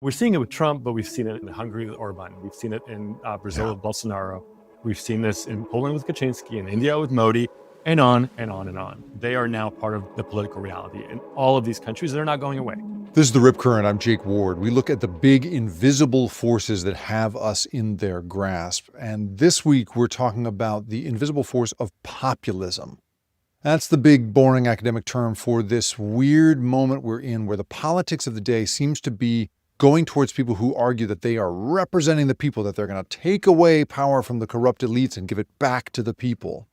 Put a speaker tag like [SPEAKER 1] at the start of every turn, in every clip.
[SPEAKER 1] We're seeing it with Trump, but we've seen it in Hungary with Orban. We've seen it in Brazil with Bolsonaro. We've seen this in Poland with Kaczynski, in India with Modi, and on and on and on. They are now part of the political reality in all of these countries. They're not going away.
[SPEAKER 2] This is The Rip Current. I'm Jake Ward. We look at the big invisible forces that have us in their grasp. And this week, we're talking about the invisible force of populism. That's the big, boring academic term for this weird moment we're in where the politics of the day seems to be going towards people who argue that they are representing the people, that they're going to take away power from the corrupt elites and give it back to the people.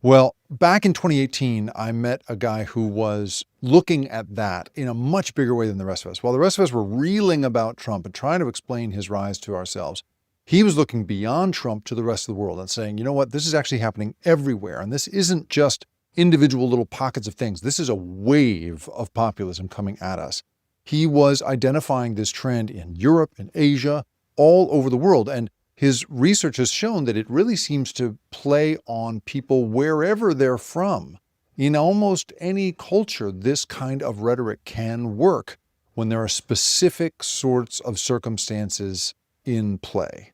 [SPEAKER 2] Well, back in 2018, I met a guy who was looking at that in a much bigger way than the rest of us. While the rest of us were reeling about Trump and trying to explain his rise to ourselves, he was looking beyond Trump to the rest of the world and saying, you know what, this is actually happening everywhere. And this isn't just individual little pockets of things. This is a wave of populism coming at us. He was identifying this trend in Europe, in Asia, all over the world. And his research has shown that it really seems to play on people wherever they're from. In almost any culture, this kind of rhetoric can work when there are specific sorts of circumstances in play.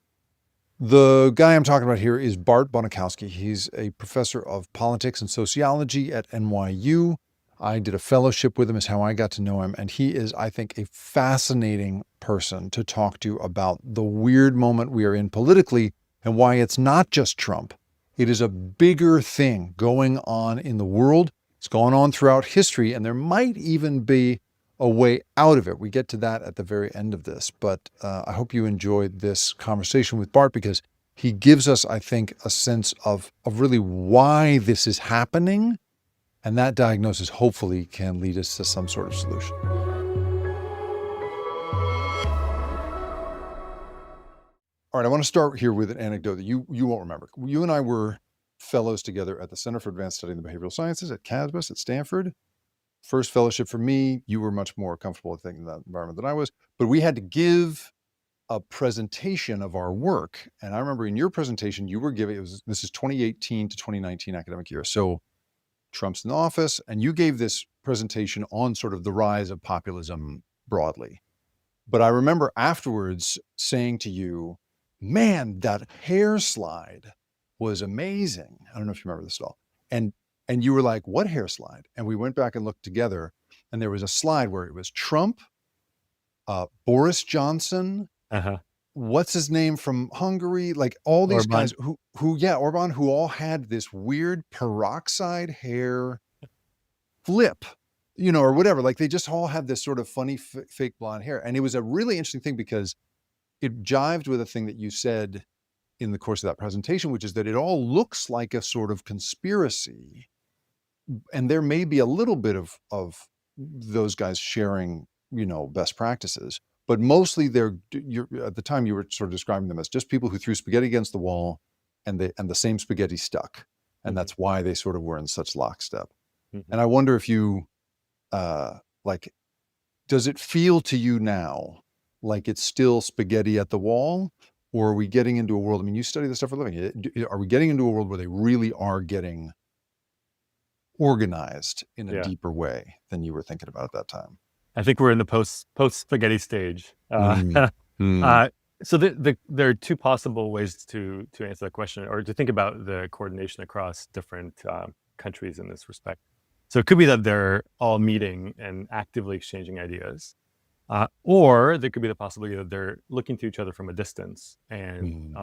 [SPEAKER 2] The guy I'm talking about here is Bart Bonikowski. He's a professor of politics and sociology at NYU. I did a fellowship with him, is how I got to know him. And he is, I think, a fascinating person to talk to about the weird moment we are in politically and why it's not just Trump. It is a bigger thing going on in the world. It's gone on throughout history, and there might even be a way out of it. We get to that at the very end of this. But I hope you enjoyed this conversation with Bart because he gives us, I think, a sense of really why this is happening. And that diagnosis hopefully can lead us to some sort of solution. All right, I want to start here with an anecdote that you won't remember. You and I were fellows together at the Center for Advanced Study in the Behavioral Sciences at CASBS at Stanford. First fellowship for me. You were much more comfortable, I think, in that environment than I was. But we had to give a presentation of our work. And I remember in your presentation, you were giving, this is 2018 to 2019 academic year. So Trump's in office, and you gave this presentation on sort of the rise of populism broadly. But I remember afterwards saying to you, man, that hair slide was amazing. I don't know if you remember this at all. And you were like, what hair slide? And we went back and looked together, and there was a slide where it was Trump, Boris Johnson, what's his name from Hungary? Like all these
[SPEAKER 1] Orban.
[SPEAKER 2] guys Orban, who all had this weird peroxide hair flip, or whatever. Like they just all had this sort of funny fake blonde hair. And it was a really interesting thing because it jived with a thing that you said in the course of that presentation, which is that it all looks like a sort of conspiracy. And there may be a little bit of those guys sharing, best practices. But mostly at the time you were sort of describing them as just people who threw spaghetti against the wall and the same spaghetti stuck. And that's why they sort of were in such lockstep. And I wonder if you, does it feel to you now like it's still spaghetti at the wall? Or are we getting into a world, I mean, you study this stuff for a living. Are we getting into a world where they really are getting organized in a deeper way than you were thinking about at that time?
[SPEAKER 1] I think we're in the post spaghetti stage. So there are two possible ways to answer that question, or to think about the coordination across different countries in this respect. So it could be that they're all meeting and actively exchanging ideas, or there could be the possibility that they're looking to each other from a distance and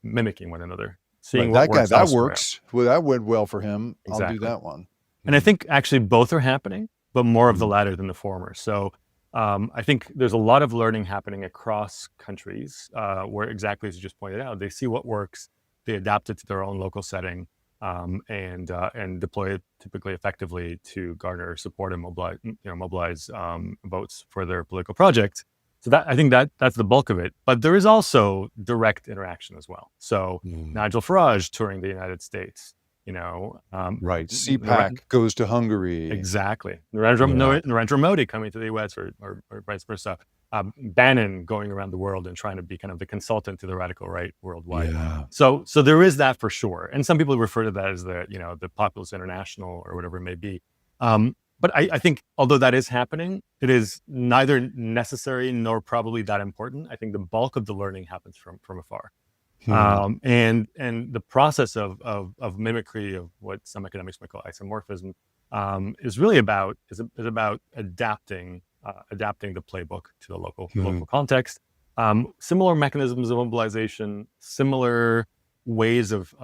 [SPEAKER 1] mimicking one another, seeing what works.
[SPEAKER 2] That works. Well, that went well for him. Exactly. I'll do that one.
[SPEAKER 1] And I think actually both are happening, but more of the latter than the former. So I think there's a lot of learning happening across countries where, exactly as you just pointed out, they see what works, they adapt it to their own local setting, and deploy it typically effectively to garner support and mobilize votes for their political project. So I think that's the bulk of it. But there is also direct interaction as well. So Nigel Farage touring the United States.
[SPEAKER 2] Right. CPAC goes to Hungary.
[SPEAKER 1] Exactly. Narendra Modi coming to the US or vice versa. Bannon going around the world and trying to be kind of the consultant to the radical right worldwide.
[SPEAKER 2] Yeah.
[SPEAKER 1] So there is that for sure. And some people refer to that as the populist international or whatever it may be. but I think although that is happening, it is neither necessary nor probably that important. I think the bulk of the learning happens from afar.
[SPEAKER 2] Hmm.
[SPEAKER 1] And the process of mimicry, of what some academics might call isomorphism, is really about adapting the playbook to the
[SPEAKER 2] Hmm.
[SPEAKER 1] local context. Similar mechanisms of mobilization, similar ways of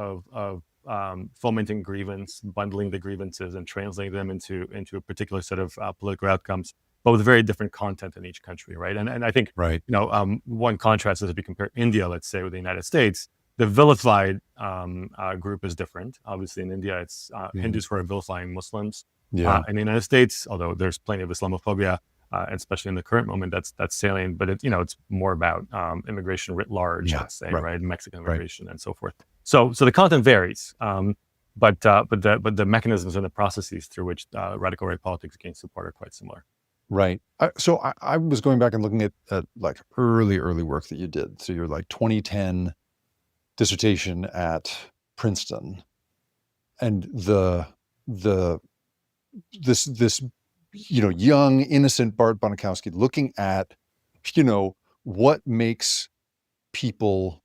[SPEAKER 1] fomenting grievance, bundling the grievances, and translating them into a particular set of political outcomes, but with very different content in each country, right? And I think,
[SPEAKER 2] Right.
[SPEAKER 1] one contrast is if you compare India, let's say, with the United States, the vilified group is different. Obviously, in India, it's
[SPEAKER 2] Hmm.
[SPEAKER 1] Hindus who are vilifying Muslims.
[SPEAKER 2] Yeah.
[SPEAKER 1] In the United States, although there's plenty of Islamophobia, especially in the current moment, that's salient. But it's more about immigration writ large,
[SPEAKER 2] Yeah.
[SPEAKER 1] let's say,
[SPEAKER 2] Right.
[SPEAKER 1] right? Mexican
[SPEAKER 2] Right.
[SPEAKER 1] immigration and so forth. So the content varies, but the mechanisms and the processes through which radical right politics gain support are quite similar.
[SPEAKER 2] Right. So I was going back and looking at like early work that you did. So you're like 2010 dissertation at Princeton, and the this young innocent Bart Bonikowski looking at what makes people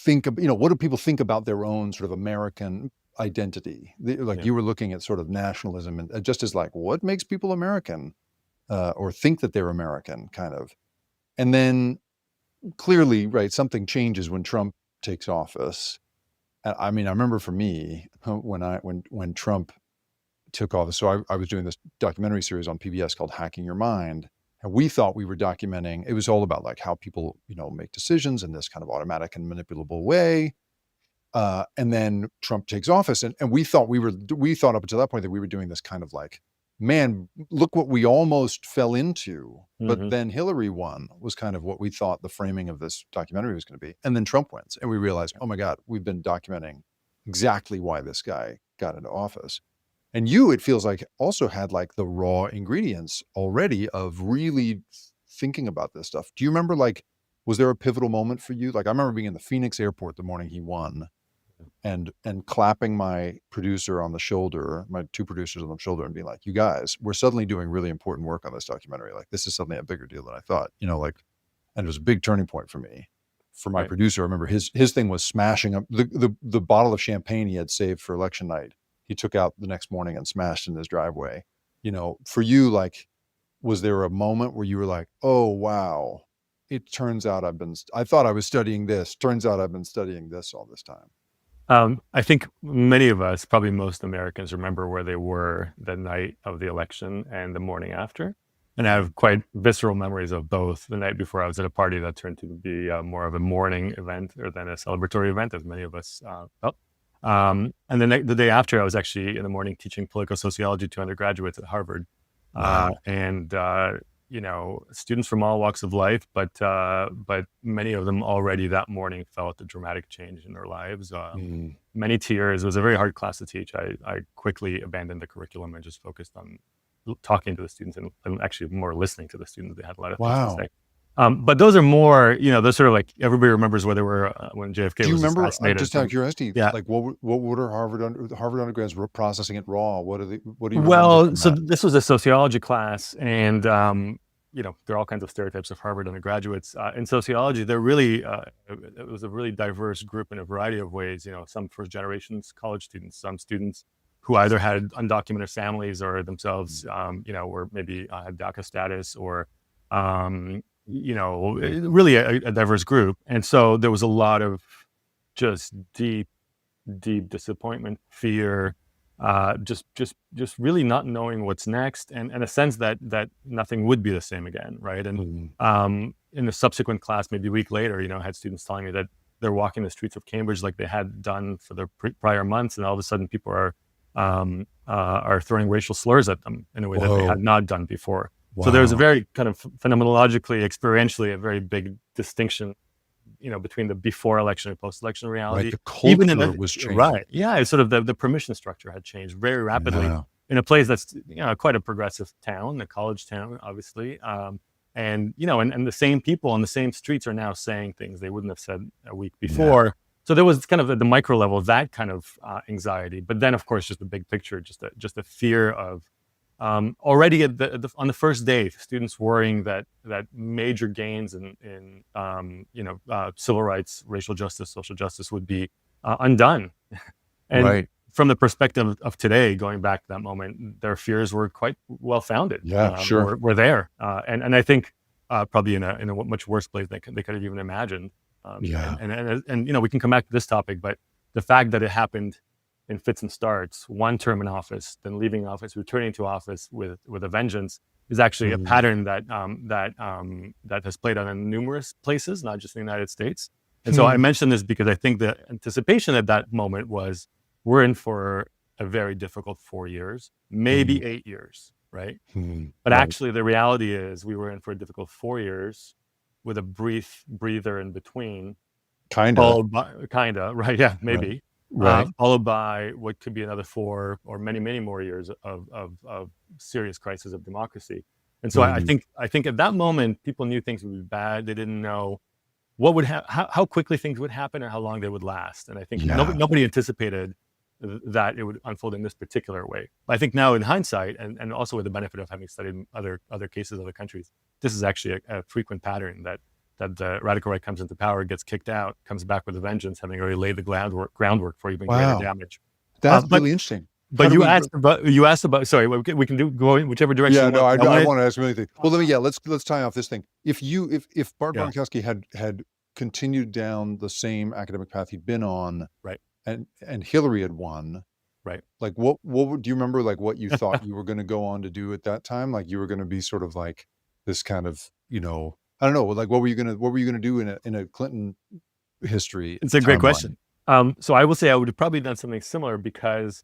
[SPEAKER 2] think of what do people think about their own sort of American identity. Like
[SPEAKER 1] Yeah.
[SPEAKER 2] you were looking at sort of nationalism and just as like what makes people American, or think that they're American, kind of. And then clearly, right, something changes when Trump takes office. I mean, I remember for me when Trump took office. So I was doing this documentary series on PBS called Hacking Your Mind. And we thought we were documenting, it was all about like how people, make decisions in this kind of automatic and manipulable way. And then Trump takes office, and we thought up until that point that we were doing this kind of like, man, look what we almost fell into. But
[SPEAKER 1] Hmm.
[SPEAKER 2] then Hillary won was kind of what we thought the framing of this documentary was going to be. And then Trump wins, and we realized, oh my God, we've been documenting exactly why this guy got into office. And you, it feels like, also had like the raw ingredients already of really thinking about this stuff. Do you remember, like, was there a pivotal moment for you? Like, I remember being in the Phoenix airport the morning he won, and clapping my producer on the shoulder, my two producers on the shoulder, and being like, you guys, we're suddenly doing really important work on this documentary. Like, this is suddenly a bigger deal than I thought, like, and it was a big turning point for me. For my
[SPEAKER 1] Right.
[SPEAKER 2] producer, I remember his thing was smashing up the bottle of champagne he had saved for election night. He took out the next morning and smashed in his driveway. For you, like, was there a moment where you were like, oh wow, it turns out I thought I was studying this. Turns out I've been studying this all this time.
[SPEAKER 1] I think many of us, probably most Americans, remember where they were the night of the election and the morning after. And I have quite visceral memories of both. The night before, I was at a party that turned to be more of a mourning event or than a celebratory event, as many of us felt. And the day after, I was actually in the morning teaching political sociology to undergraduates at Harvard.
[SPEAKER 2] Wow.
[SPEAKER 1] And students from all walks of life, but many of them already that morning felt a dramatic change in their lives.
[SPEAKER 2] Mm.
[SPEAKER 1] Many tears. It was a very hard class to teach. I quickly abandoned the curriculum and just focused on talking to the students and actually more listening to the students. They had a lot of things to
[SPEAKER 2] Wow.
[SPEAKER 1] say. But those are more, those sort of like everybody remembers where they were when JFK
[SPEAKER 2] Do you
[SPEAKER 1] was
[SPEAKER 2] remember,
[SPEAKER 1] assassinated.
[SPEAKER 2] just out of curiosity,
[SPEAKER 1] Yeah.
[SPEAKER 2] like what would our Harvard undergrads were processing it raw? What do you remember
[SPEAKER 1] Well,
[SPEAKER 2] from
[SPEAKER 1] so
[SPEAKER 2] that?
[SPEAKER 1] this was a sociology class, and there are all kinds of stereotypes of Harvard undergraduates. In sociology, it was a really diverse group in a variety of ways. Some first generations college students, some students who either had undocumented families or themselves, were maybe had DACA status, or really a diverse group. And so there was a lot of just deep disappointment, fear, just really not knowing what's next, and a sense that nothing would be the same again, right? And
[SPEAKER 2] Mm.
[SPEAKER 1] in the subsequent class, maybe a week later, I had students telling me that they're walking the streets of Cambridge like they had done for the prior months, and all of a sudden people are throwing racial slurs at them in a way that they had
[SPEAKER 2] Whoa.
[SPEAKER 1] not done before. So there's a
[SPEAKER 2] Wow.
[SPEAKER 1] very kind of phenomenologically, experientially, a very big distinction between the before election and post election
[SPEAKER 2] Right.
[SPEAKER 1] reality.
[SPEAKER 2] The
[SPEAKER 1] Even in
[SPEAKER 2] culture was changing.
[SPEAKER 1] right, yeah, it's sort of the permission structure had changed very rapidly
[SPEAKER 2] Yeah.
[SPEAKER 1] in a place that's quite a progressive town, a college town, obviously. And the same people on the same streets are now saying things they wouldn't have said a week
[SPEAKER 2] Yeah.
[SPEAKER 1] before. So there was kind of at the micro level that kind of anxiety, but then of course just the big picture, just a fear of already on the first day, students worrying that major gains in civil rights, racial justice, social justice would be undone. And
[SPEAKER 2] Right.
[SPEAKER 1] from the perspective of today, going back to that moment, their fears were quite well founded.
[SPEAKER 2] Yeah, sure.
[SPEAKER 1] Were there, and I think probably in a much worse place they could have even imagined.
[SPEAKER 2] Yeah.
[SPEAKER 1] And we can come back to this topic, but the fact that it happened in fits and starts, one term in office, then leaving office, returning to office with a vengeance, is actually a pattern that has played out in numerous places, not just in the United States. And so I mention this because I think the anticipation at that moment was we're in for a very difficult 4 years, maybe 8 years, right? But
[SPEAKER 2] Right.
[SPEAKER 1] actually, the reality is we were in for a difficult 4 years with a brief breather in between,
[SPEAKER 2] Kinda.
[SPEAKER 1] followed by right, yeah,
[SPEAKER 2] Right.
[SPEAKER 1] maybe,
[SPEAKER 2] Right.
[SPEAKER 1] followed by what could be another 4 or many, many more years of serious crisis of democracy. And so I think at that moment, people knew things would be bad. They didn't know what would how quickly things would happen or how long they would last. And I think
[SPEAKER 2] Yeah.
[SPEAKER 1] nobody anticipated that it would unfold in this particular way. But I think now in hindsight, and also with the benefit of having studied other cases, other countries, this is actually a frequent pattern that the radical right comes into power, gets kicked out, comes back with a vengeance, having already laid the groundwork for even greater
[SPEAKER 2] Wow.
[SPEAKER 1] damage.
[SPEAKER 2] That's
[SPEAKER 1] But
[SPEAKER 2] really interesting. How
[SPEAKER 1] but
[SPEAKER 2] do we
[SPEAKER 1] you asked about. Sorry, we can go in whichever direction
[SPEAKER 2] Yeah,
[SPEAKER 1] you
[SPEAKER 2] no,
[SPEAKER 1] want.
[SPEAKER 2] I wanna ask many things. Well, let's tie off this thing. If Bart
[SPEAKER 1] Yeah,
[SPEAKER 2] Bonikowski had continued down the same academic path he'd been on
[SPEAKER 1] right,
[SPEAKER 2] and Hillary had won,
[SPEAKER 1] right.
[SPEAKER 2] like, do you remember, like, what you thought you were gonna go on to do at that time? Like, you were gonna be sort of like this kind of, I don't know, like, what were you gonna do in a Clinton history
[SPEAKER 1] It's a great
[SPEAKER 2] timeline?
[SPEAKER 1] question. So I will say I would have probably done something similar because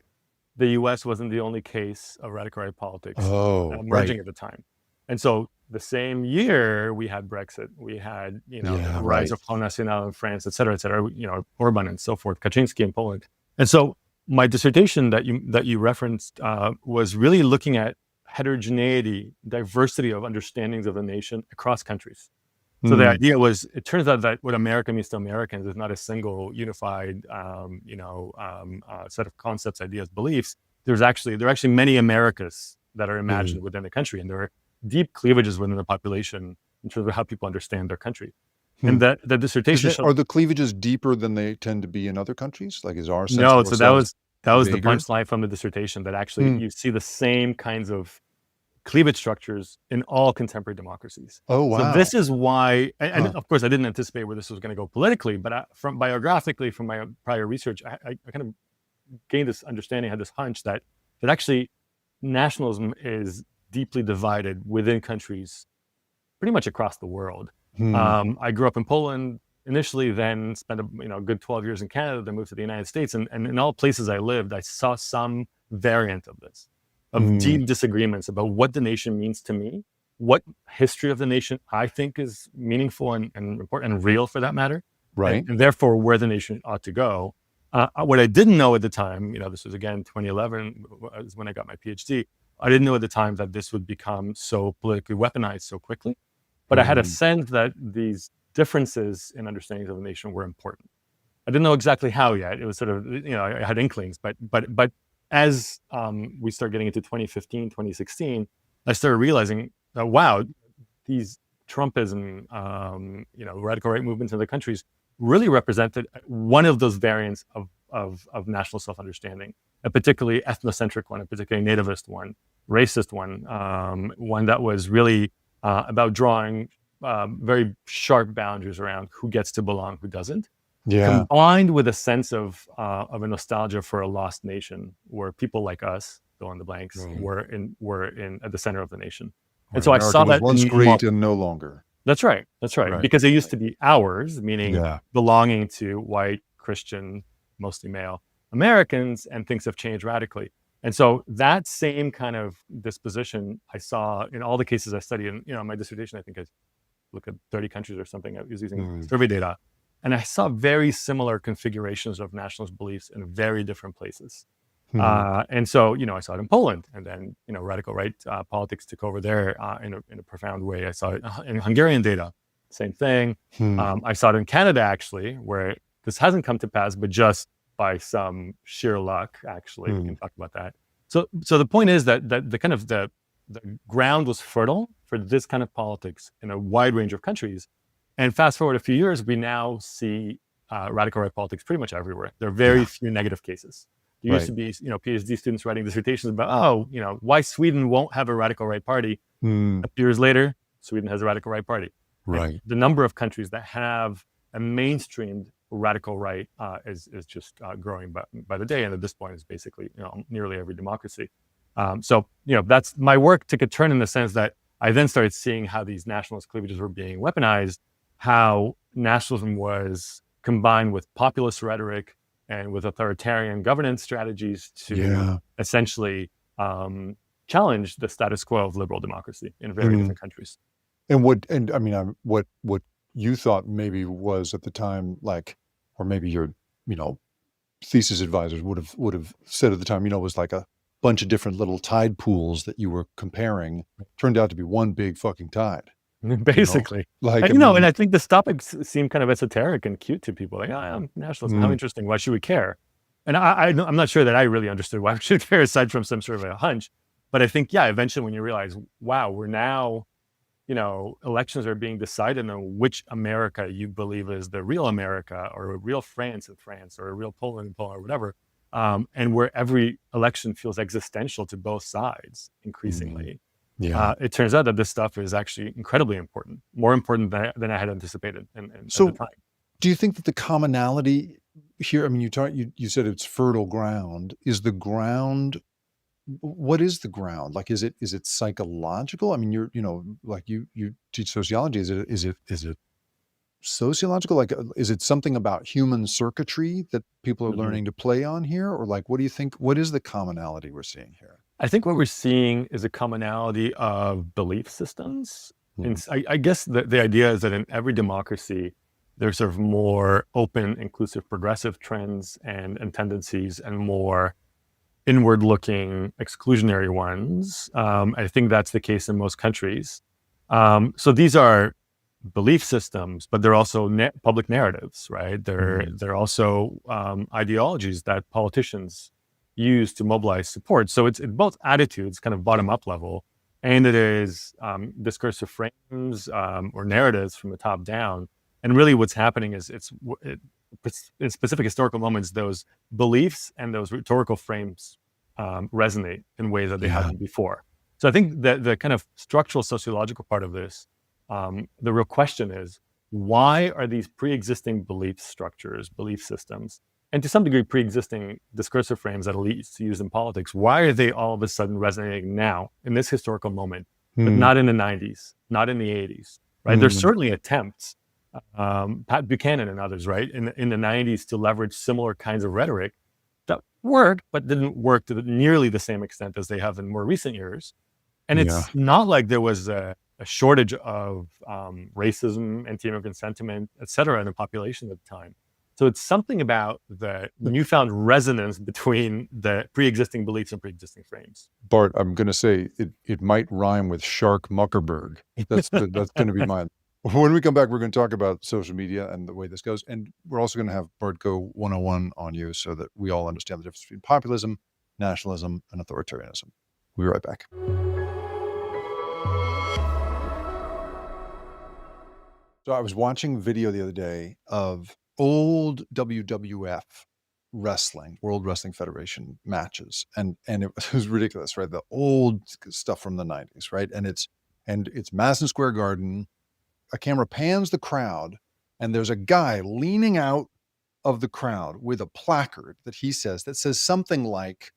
[SPEAKER 1] the U.S. wasn't the only case of radical right politics
[SPEAKER 2] Oh, right.
[SPEAKER 1] emerging at the time. And so the same year we had Brexit, we had, the
[SPEAKER 2] Yeah,
[SPEAKER 1] rise
[SPEAKER 2] right.
[SPEAKER 1] of Front National in France, et cetera, Orban and so forth, Kaczynski in Poland. And so my dissertation that you referenced was really looking at heterogeneity, diversity of understandings of the nation across countries. So the
[SPEAKER 2] Mm,
[SPEAKER 1] idea was, it turns out that what America means to Americans is not a single unified, set of concepts, ideas, beliefs. There are actually many Americas that are
[SPEAKER 2] mm,
[SPEAKER 1] imagined within the country, and there are deep cleavages within the population in terms of how people understand their country. And
[SPEAKER 2] hmm.
[SPEAKER 1] that the dissertation showed
[SPEAKER 2] Are the cleavages deeper than they tend to be in other countries? Like, is our sense
[SPEAKER 1] no.
[SPEAKER 2] of
[SPEAKER 1] So that
[SPEAKER 2] ourselves
[SPEAKER 1] was the
[SPEAKER 2] bigger?
[SPEAKER 1] punchline from the dissertation, that actually
[SPEAKER 2] Hmm.
[SPEAKER 1] you see the same kinds of cleavage structures in all contemporary democracies.
[SPEAKER 2] Oh,
[SPEAKER 1] So
[SPEAKER 2] wow.
[SPEAKER 1] this is why, and
[SPEAKER 2] Huh.
[SPEAKER 1] of course, I didn't anticipate where this was going to go politically, but from biographically, from my prior research, I kind of gained this understanding, had this hunch that actually nationalism is deeply divided within countries, pretty much across the world.
[SPEAKER 2] Hmm.
[SPEAKER 1] I grew up in Poland initially, then spent a good 12 years in Canada, then moved to the United States, and in all places I lived, I saw some variant of this, of
[SPEAKER 2] Hmm.
[SPEAKER 1] deep disagreements about what the nation means to me, what history of the nation I think is meaningful and important and real for that matter,
[SPEAKER 2] Right.
[SPEAKER 1] and therefore where the nation ought to go. What I didn't know at the time, this was again 2011, is when I got my PhD. I didn't know at the time that this would become so politically weaponized so quickly, but I had a
[SPEAKER 2] Hmm.
[SPEAKER 1] sense that these differences in understandings of the nation were important. I didn't know exactly how yet. It was sort of, I had inklings, but as we started getting into 2015, 2016, I started realizing that, wow, these Trumpism, radical right movements in the countries really represented one of those variants of national self-understanding, a particularly ethnocentric one, a particularly nativist one, racist one, one that was really about drawing very sharp boundaries around who gets to belong, who doesn't,
[SPEAKER 2] Yeah.
[SPEAKER 1] combined with a sense of a nostalgia for a lost nation, where people like us, fill in the blanks,
[SPEAKER 2] Right.
[SPEAKER 1] were in at the center of the nation. And
[SPEAKER 2] Where
[SPEAKER 1] so I
[SPEAKER 2] America
[SPEAKER 1] saw
[SPEAKER 2] was
[SPEAKER 1] that
[SPEAKER 2] once
[SPEAKER 1] in
[SPEAKER 2] great and no longer.
[SPEAKER 1] that's right. That's right.
[SPEAKER 2] Right.
[SPEAKER 1] Because it used to be ours, meaning
[SPEAKER 2] Yeah.
[SPEAKER 1] belonging to white, Christian, mostly male Americans, and things have changed radically. And so that same kind of disposition I saw in all the cases I studied. And, my dissertation, I think I looked at 30 countries or something. I was using
[SPEAKER 2] Mm.
[SPEAKER 1] survey data. And I saw very similar configurations of nationalist beliefs in very different places.
[SPEAKER 2] Hmm.
[SPEAKER 1] And so, I saw it in Poland, and then, radical right politics took over there in a profound way. I saw it in Hungarian data, same thing.
[SPEAKER 2] Hmm.
[SPEAKER 1] I saw it in Canada, actually, where this hasn't come to pass, but just by some sheer luck, actually, we
[SPEAKER 2] Hmm.
[SPEAKER 1] can talk about that. So the point is that the kind of the ground was fertile for this kind of politics in a wide range of countries. And fast forward a few years, we now see radical right politics pretty much everywhere. There are very
[SPEAKER 2] Yeah.
[SPEAKER 1] few negative cases. There used
[SPEAKER 2] Right.
[SPEAKER 1] to be, PhD students writing dissertations about, why Sweden won't have a radical right party.
[SPEAKER 2] Mm,
[SPEAKER 1] A few years later, Sweden has a radical right party. And
[SPEAKER 2] right.
[SPEAKER 1] the number of countries that have a mainstreamed radical right is just growing by the day. And at this point, is basically nearly every democracy. So that's my work took a turn in the sense that I then started seeing how these nationalist cleavages were being weaponized, how nationalism was combined with populist rhetoric and with authoritarian governance strategies to
[SPEAKER 2] Yeah.
[SPEAKER 1] essentially challenge the status quo of liberal democracy in very
[SPEAKER 2] Mm.
[SPEAKER 1] different countries.
[SPEAKER 2] And I mean, what you thought maybe was at the time, like, or maybe your, you know, thesis advisors would have said at the time, was like a bunch of different little tide pools that you were comparing, turned out to be one big fucking tide.
[SPEAKER 1] Basically.
[SPEAKER 2] Like,
[SPEAKER 1] And,
[SPEAKER 2] I mean,
[SPEAKER 1] and I think this topic seemed kind of esoteric and cute to people. Like, nationalism, how interesting. Why should we care? And I'm not sure that I really understood why we should care aside from some sort of a hunch. But I think, yeah, eventually when you realize, wow, we're now, elections are being decided on which America you believe is the real America or a real France in France or a real Poland in Poland or whatever. And where every election feels existential to both sides increasingly.
[SPEAKER 2] yeah.
[SPEAKER 1] It turns out that this stuff is actually incredibly important, more important than I had anticipated at the
[SPEAKER 2] So
[SPEAKER 1] time.
[SPEAKER 2] do you think that the commonality here, I mean, you said it's fertile ground. Is the ground, what is the ground? Like, is it psychological? I mean, like you teach sociology. Is it sociological? Like, is it something about human circuitry that people are
[SPEAKER 1] Mhm.
[SPEAKER 2] learning to play on here? Or like, what do you think, what is the commonality we're seeing here?
[SPEAKER 1] I think what we're seeing is a commonality of belief systems.
[SPEAKER 2] Hmm.
[SPEAKER 1] And I guess the idea is that in every democracy, there's sort of more open, inclusive, progressive trends and tendencies and more inward-looking, exclusionary ones. I think that's the case in most countries. So these are belief systems, but they're also public narratives, right? They're also ideologies that politicians use to mobilize support. So it's both attitudes, kind of bottom-up level, and it is discursive frames or narratives from the top down. And really, what's happening is in specific historical moments, those beliefs and those rhetorical frames resonate in ways that they
[SPEAKER 2] Yeah.
[SPEAKER 1] hadn't before. So I think that the kind of structural sociological part of this, the real question is, why are these pre-existing belief structures, belief systems, and to some degree pre-existing discursive frames that elites use in politics, why are they all of a sudden resonating now in this historical moment, but
[SPEAKER 2] Hmm.
[SPEAKER 1] not in the 90s, not in the 80s, right? There's
[SPEAKER 2] Hmm.
[SPEAKER 1] certainly attempts, Pat Buchanan and others, right, in the 90s to leverage similar kinds of rhetoric that worked, but didn't work to nearly the same extent as they have in more recent years. And
[SPEAKER 2] Yeah.
[SPEAKER 1] it's not like there was a shortage of racism, anti-immigrant sentiment, et cetera, in the population at the time. So it's something about the newfound resonance between the pre-existing beliefs and pre-existing frames.
[SPEAKER 2] Bart, I'm going to say it might rhyme with Shark Muckerberg. That's going to be mine. When we come back, we're going to talk about social media and the way this goes. And we're also going to have Bart go 101 on you so that we all understand the difference between populism, nationalism, and authoritarianism. We'll be right back. So I was watching a video the other day of old WWF wrestling, World Wrestling Federation matches. And it was ridiculous, right? The old stuff from the 90s, right? And it's Madison Square Garden. A camera pans the crowd, and there's a guy leaning out of the crowd with a placard that says something like,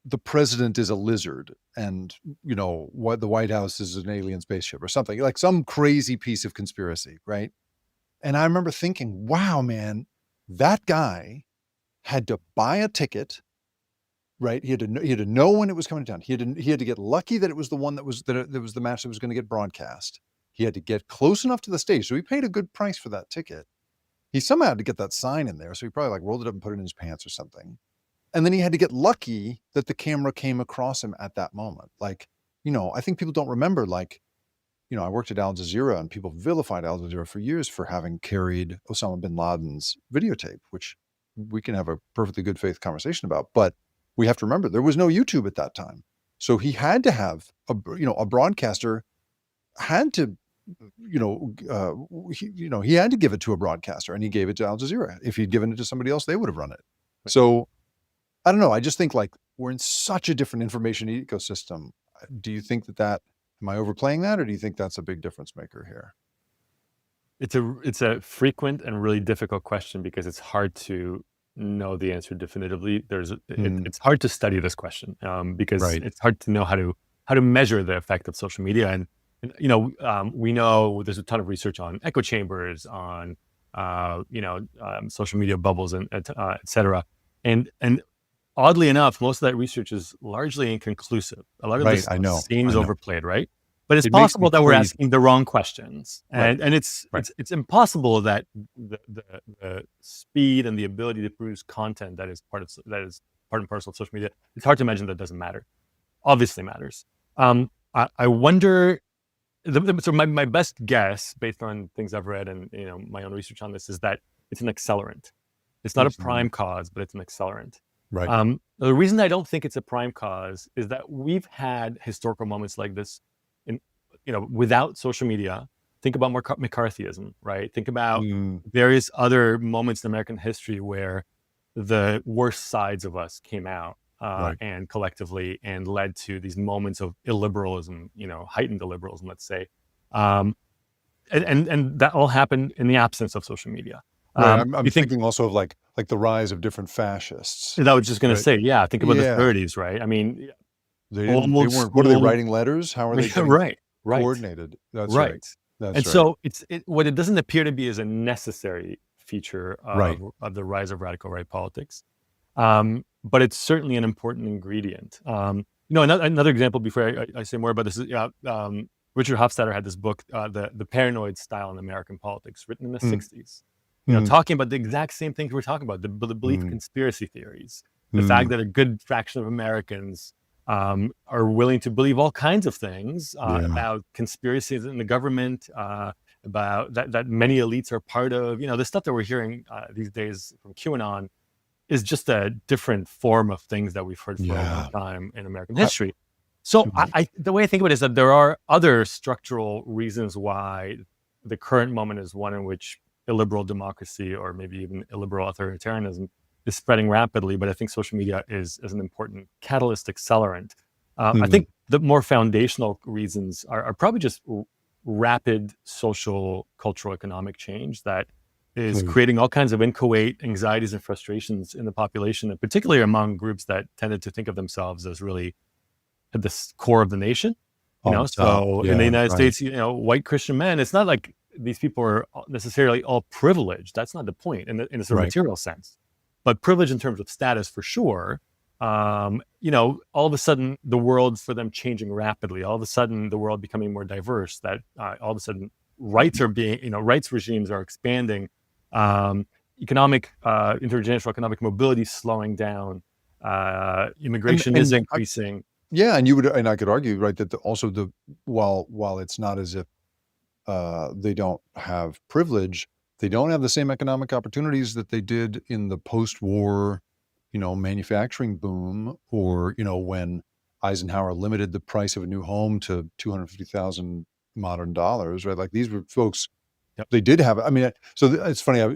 [SPEAKER 2] the president is a lizard, and what the White House is an alien spaceship, or something like some crazy piece of conspiracy, right? And I remember thinking, wow, man, that guy had to buy a ticket, right? He had to know when it was coming down. He had to get lucky that it was the one that was the match that was going to get broadcast. He had to get close enough to the stage, so he paid a good price for that ticket. He somehow had to get that sign in there, so he probably like rolled it up and put it in his pants or something. And then he had to get lucky that the camera came across him at that moment. Like, I think people don't remember, like, I worked at Al Jazeera, and people vilified Al Jazeera for years for having carried Osama bin Laden's videotape, which we can have a perfectly good faith conversation about. But We have to remember there was no YouTube at that time. So he had to have a broadcaster had to, he had to give it to a broadcaster, and he gave it to Al Jazeera. If he'd given it to somebody else, they would have run it. So I don't know. I just think like we're in such a different information ecosystem. Do you think am I overplaying that, or do you think that's a big difference maker here?
[SPEAKER 1] It's a frequent and really difficult question because it's hard to know the answer definitively. It's hard to study this question because
[SPEAKER 2] Right.
[SPEAKER 1] it's hard to know how to measure the effect of social media. And we know there's a ton of research on echo chambers, on social media bubbles, and et cetera. And oddly enough, most of that research is largely inconclusive. A lot of
[SPEAKER 2] Right.
[SPEAKER 1] this
[SPEAKER 2] I know.
[SPEAKER 1] seems overplayed, right? But it's
[SPEAKER 2] It makes me
[SPEAKER 1] possible that we're
[SPEAKER 2] crazy.
[SPEAKER 1] asking the wrong questions,
[SPEAKER 2] Right.
[SPEAKER 1] and it's
[SPEAKER 2] Right.
[SPEAKER 1] it's impossible that the speed and the ability to produce content that is part and parcel of social media. It's hard to imagine that doesn't matter. Obviously matters. I wonder. So my best guess, based on things I've read and my own research on this, is that it's an accelerant. It's not a prime cause, but it's an accelerant.
[SPEAKER 2] Right.
[SPEAKER 1] The reason I don't think it's a prime cause is that we've had historical moments like this, without social media. Think about McCarthyism, right? Think about various other moments in American history where the worst sides of us came out
[SPEAKER 2] Right.
[SPEAKER 1] and collectively and led to these moments of illiberalism, heightened illiberalism, let's say. And that all happened in the absence of social media.
[SPEAKER 2] Right. I'm
[SPEAKER 1] You think
[SPEAKER 2] thinking also of like the rise of different fascists.
[SPEAKER 1] I was just going to
[SPEAKER 2] Right.
[SPEAKER 1] say, yeah, think about the
[SPEAKER 2] Yeah.
[SPEAKER 1] 30s, right? I mean,
[SPEAKER 2] They
[SPEAKER 1] almost
[SPEAKER 2] weren't, what are they
[SPEAKER 1] almost-
[SPEAKER 2] writing letters? How are they getting
[SPEAKER 1] right,
[SPEAKER 2] coordinated? That's right.
[SPEAKER 1] right.
[SPEAKER 2] That's
[SPEAKER 1] And
[SPEAKER 2] right.
[SPEAKER 1] so what it doesn't appear to be is a necessary feature
[SPEAKER 2] Right.
[SPEAKER 1] of the rise of radical right politics. But it's certainly an important ingredient. Another example before I say more about this is Richard Hofstadter had this book, the Paranoid Style in American Politics, written in the 60s. Talking about the exact same things we're talking about, the belief in conspiracy theories, the fact that a good fraction of Americans are willing to believe all kinds of things about conspiracies in the government, about that many elites are part of. The stuff that we're hearing these days from QAnon is just a different form of things that we've heard for a long time in American history. So the way I think of it is that there are other structural reasons why the current moment is one in which illiberal democracy, or maybe even illiberal authoritarianism, is spreading rapidly. But I think social media is an important catalyst accelerant. I think the more foundational reasons are probably just rapid social, cultural, economic change that is creating all kinds of inchoate anxieties and frustrations in the population, and particularly among groups that tended to think of themselves as really at the core of the nation. In the United States, white Christian men, it's not like these people are necessarily all privileged. That's not the point in a sort of material sense, but privilege in terms of status for sure. All of a sudden the world for them changing rapidly, all of a sudden the world becoming more diverse, that all of a sudden rights regimes are expanding, intergenerational economic mobility slowing down, immigration is increasing.
[SPEAKER 2] And I could argue, right, that while it's not as if they don't have privilege, they don't have the same economic opportunities that they did in the post-war, manufacturing boom, or, when Eisenhower limited the price of a new home to $250,000 modern dollars, right? Like these were folks, they did have, so it's funny, I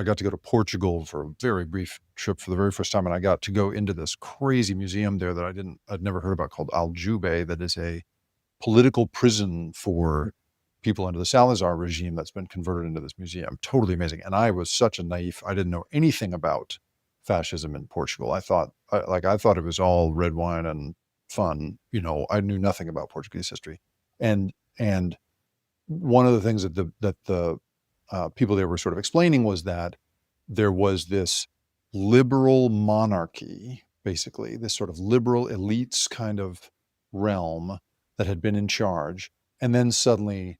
[SPEAKER 2] got to go to Portugal for a very brief trip for the very first time, and I got to go into this crazy museum there that I'd never heard about, called Aljube, that is a political prison for people under the Salazar regime that's been converted into this museum. Totally amazing. And I was such a naif, I didn't know anything about fascism in Portugal. I thought it was all red wine and fun. I knew nothing about Portuguese history. And one of the things that the people there were sort of explaining was that there was this liberal monarchy, basically, this sort of liberal elites kind of realm that had been in charge, and then suddenly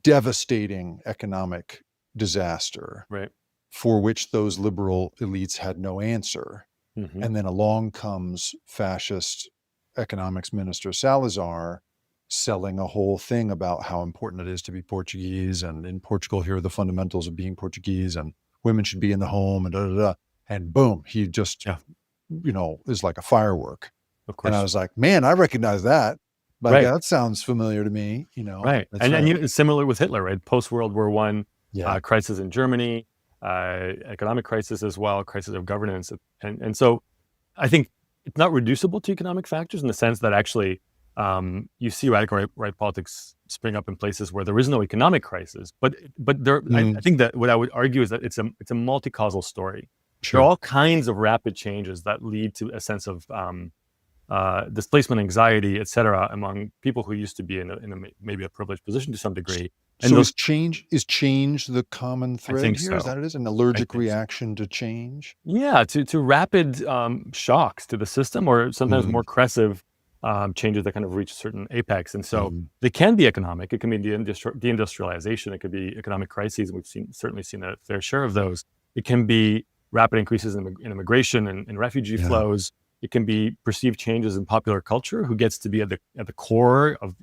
[SPEAKER 2] devastating economic disaster,
[SPEAKER 1] Right.
[SPEAKER 2] for which those liberal elites had no answer.
[SPEAKER 1] Mm-hmm.
[SPEAKER 2] And then along comes fascist economics minister Salazar, selling a whole thing about how important it is to be Portuguese, and in Portugal here are the fundamentals of being Portuguese, and women should be in the home, and da da da. and boom, he just,
[SPEAKER 1] Yeah,
[SPEAKER 2] is like a firework.
[SPEAKER 1] of
[SPEAKER 2] And I
[SPEAKER 1] course.
[SPEAKER 2] was like, man, I recognize that. Like,
[SPEAKER 1] Right.
[SPEAKER 2] yeah, that sounds familiar to me.
[SPEAKER 1] Right.
[SPEAKER 2] That's
[SPEAKER 1] And
[SPEAKER 2] right.
[SPEAKER 1] it's similar with Hitler, right? Post World War One,
[SPEAKER 2] Yeah.
[SPEAKER 1] crisis in Germany, economic crisis as well, crisis of governance, and so I think it's not reducible to economic factors in the sense that actually you see radical right politics spring up in places where there is no economic crisis, but there I
[SPEAKER 2] Mm,
[SPEAKER 1] think that what I would argue is that it's a multi-causal story. There are
[SPEAKER 2] sure.
[SPEAKER 1] all kinds of rapid changes that lead to a sense of displacement anxiety, et cetera, among people who used to be in maybe a privileged position to some
[SPEAKER 2] S-
[SPEAKER 1] degree. And
[SPEAKER 2] So
[SPEAKER 1] those,
[SPEAKER 2] is change the common
[SPEAKER 1] I
[SPEAKER 2] thread
[SPEAKER 1] think
[SPEAKER 2] here? Is
[SPEAKER 1] so.
[SPEAKER 2] that it is? An
[SPEAKER 1] I
[SPEAKER 2] allergic
[SPEAKER 1] think so.
[SPEAKER 2] reaction to change?
[SPEAKER 1] Yeah, to rapid shocks to the system, or sometimes
[SPEAKER 2] Mm,
[SPEAKER 1] more aggressive changes that kind of reach a certain apex. And so
[SPEAKER 2] mm,
[SPEAKER 1] they can be economic. It can be deindustrialization. It could be economic crises. We've certainly seen a fair share of those. It can be rapid increases in immigration and refugee
[SPEAKER 2] yeah.
[SPEAKER 1] flows. It can be perceived changes in popular culture, who gets to be at the core of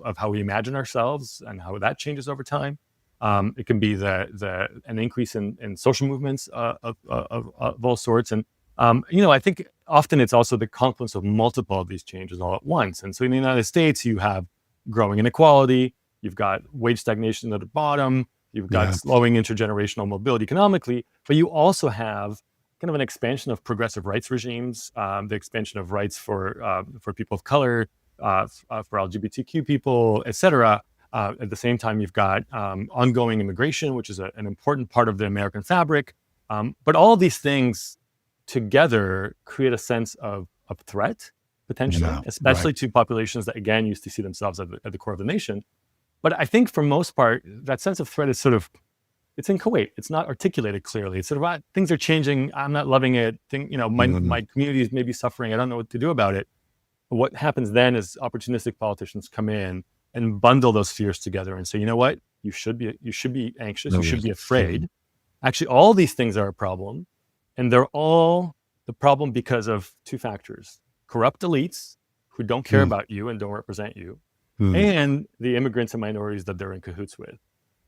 [SPEAKER 1] of how we imagine ourselves and how that changes over time. It can be an increase in social movements of all sorts, and I think often it's also the confluence of multiple of these changes all at once. And so in the United States, you have growing inequality, you've got wage stagnation at the bottom, you've got
[SPEAKER 2] Yeah.
[SPEAKER 1] slowing intergenerational mobility economically, but you also have kind of an expansion of progressive rights regimes, the expansion of rights for people of color, for LGBTQ people, et cetera. At the same time, you've got ongoing immigration, which is an important part of the American fabric. But all of these things together create a sense of threat, potentially,
[SPEAKER 2] Yeah. Right.
[SPEAKER 1] especially to populations that, again, used to see themselves at the core of the nation. But I think for most part, that sense of threat is sort of, it's inchoate. It's not articulated clearly. It's sort of, things are changing. I'm not loving it.
[SPEAKER 2] Mm,
[SPEAKER 1] My community is maybe suffering. I don't know what to do about it. What happens then is opportunistic politicians come in and bundle those fears together and say, you know what, you should be anxious, you should
[SPEAKER 2] mm,
[SPEAKER 1] be
[SPEAKER 2] mm,
[SPEAKER 1] afraid. Actually, all these things are a problem, and they're all the problem because of two factors: corrupt elites who don't care
[SPEAKER 2] mm,
[SPEAKER 1] about you and don't represent you,
[SPEAKER 2] mm,
[SPEAKER 1] and the immigrants and minorities that they're in cahoots with.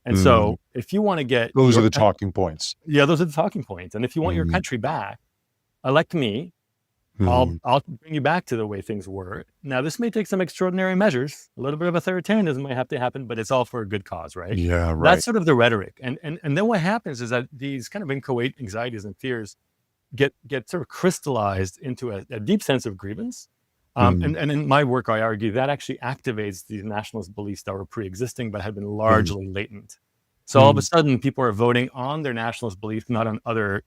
[SPEAKER 1] And
[SPEAKER 2] mm.
[SPEAKER 1] so if you want to get
[SPEAKER 2] Those are the talking points.
[SPEAKER 1] yeah, those are the talking points. And if you want your
[SPEAKER 2] Mm,
[SPEAKER 1] country back, elect me. I'll
[SPEAKER 2] mm.
[SPEAKER 1] I'll bring you back to the way things were. Now, this may take some extraordinary measures. A little bit of authoritarianism might have to happen, but it's all for a good cause, right?
[SPEAKER 2] Yeah.
[SPEAKER 1] That's
[SPEAKER 2] Right.
[SPEAKER 1] sort of the rhetoric. And then what happens is that these kind of inchoate anxieties and fears get sort of crystallized into a deep sense of grievance.
[SPEAKER 2] Mm,
[SPEAKER 1] And in my work, I argue that actually activates these nationalist beliefs that were pre-existing but had been
[SPEAKER 2] mm,
[SPEAKER 1] largely latent. So all of a
[SPEAKER 2] mm.
[SPEAKER 1] sudden, people are voting on their nationalist beliefs, not on other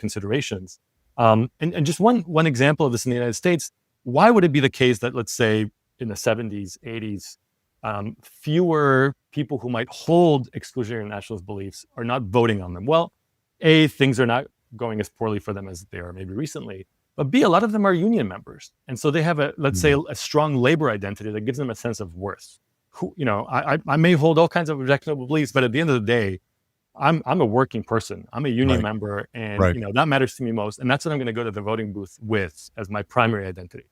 [SPEAKER 1] considerations. And just one example of this in the United States, why would it be the case that, let's say, in the 70s, 80s, fewer people who might hold exclusionary nationalist beliefs are not voting on them? Well, A, things are not going as poorly for them as they are maybe recently. But B, a lot of them are union members. And so they have let's say,
[SPEAKER 2] Mm.
[SPEAKER 1] a strong labor identity that gives them a sense of worth. I may hold all kinds of objectionable beliefs, but at the end of the day, I'm a working person. I'm a union
[SPEAKER 2] Right.
[SPEAKER 1] member, and
[SPEAKER 2] Right.
[SPEAKER 1] that matters to me most. And that's what I'm going to go to the voting booth with as my primary identity.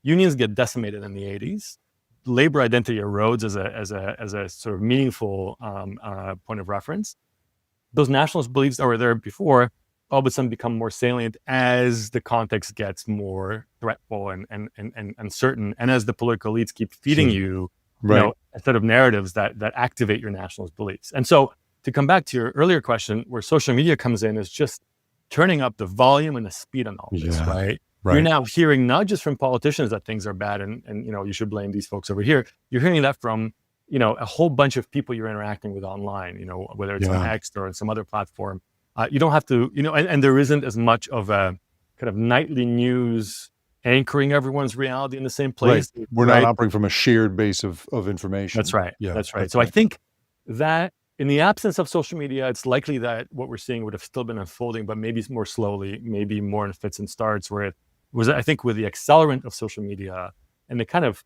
[SPEAKER 1] Unions get decimated in the 80s. Labor identity erodes as a sort of meaningful point of reference. Those nationalist beliefs that were there before all of a sudden become more salient as the context gets more threatful and uncertain, and as the political elites keep feeding
[SPEAKER 2] Sure.
[SPEAKER 1] you,
[SPEAKER 2] Right.
[SPEAKER 1] a set of narratives that activate your nationalist beliefs. And so, to come back to your earlier question, where social media comes in is just turning up the volume and the speed on all this,
[SPEAKER 2] Yeah.
[SPEAKER 1] right? You're
[SPEAKER 2] Right.
[SPEAKER 1] now hearing not just from politicians that things are bad and you should blame these folks over here. You're hearing that from a whole bunch of people you're interacting with online, whether it's on
[SPEAKER 2] Yeah.
[SPEAKER 1] X or on some other platform. You don't have to, and there isn't as much of a kind of nightly news anchoring everyone's reality in the same
[SPEAKER 2] Right.
[SPEAKER 1] place,
[SPEAKER 2] We're not
[SPEAKER 1] right?
[SPEAKER 2] operating from a shared base of
[SPEAKER 1] That's
[SPEAKER 2] information.
[SPEAKER 1] right.
[SPEAKER 2] Yeah.
[SPEAKER 1] That's right.
[SPEAKER 2] That's
[SPEAKER 1] So I
[SPEAKER 2] right.
[SPEAKER 1] think that in the absence of social media, it's likely that what we're seeing would have still been unfolding, but maybe more slowly, maybe more in fits and starts, where it was, I think, with the accelerant of social media and the kind of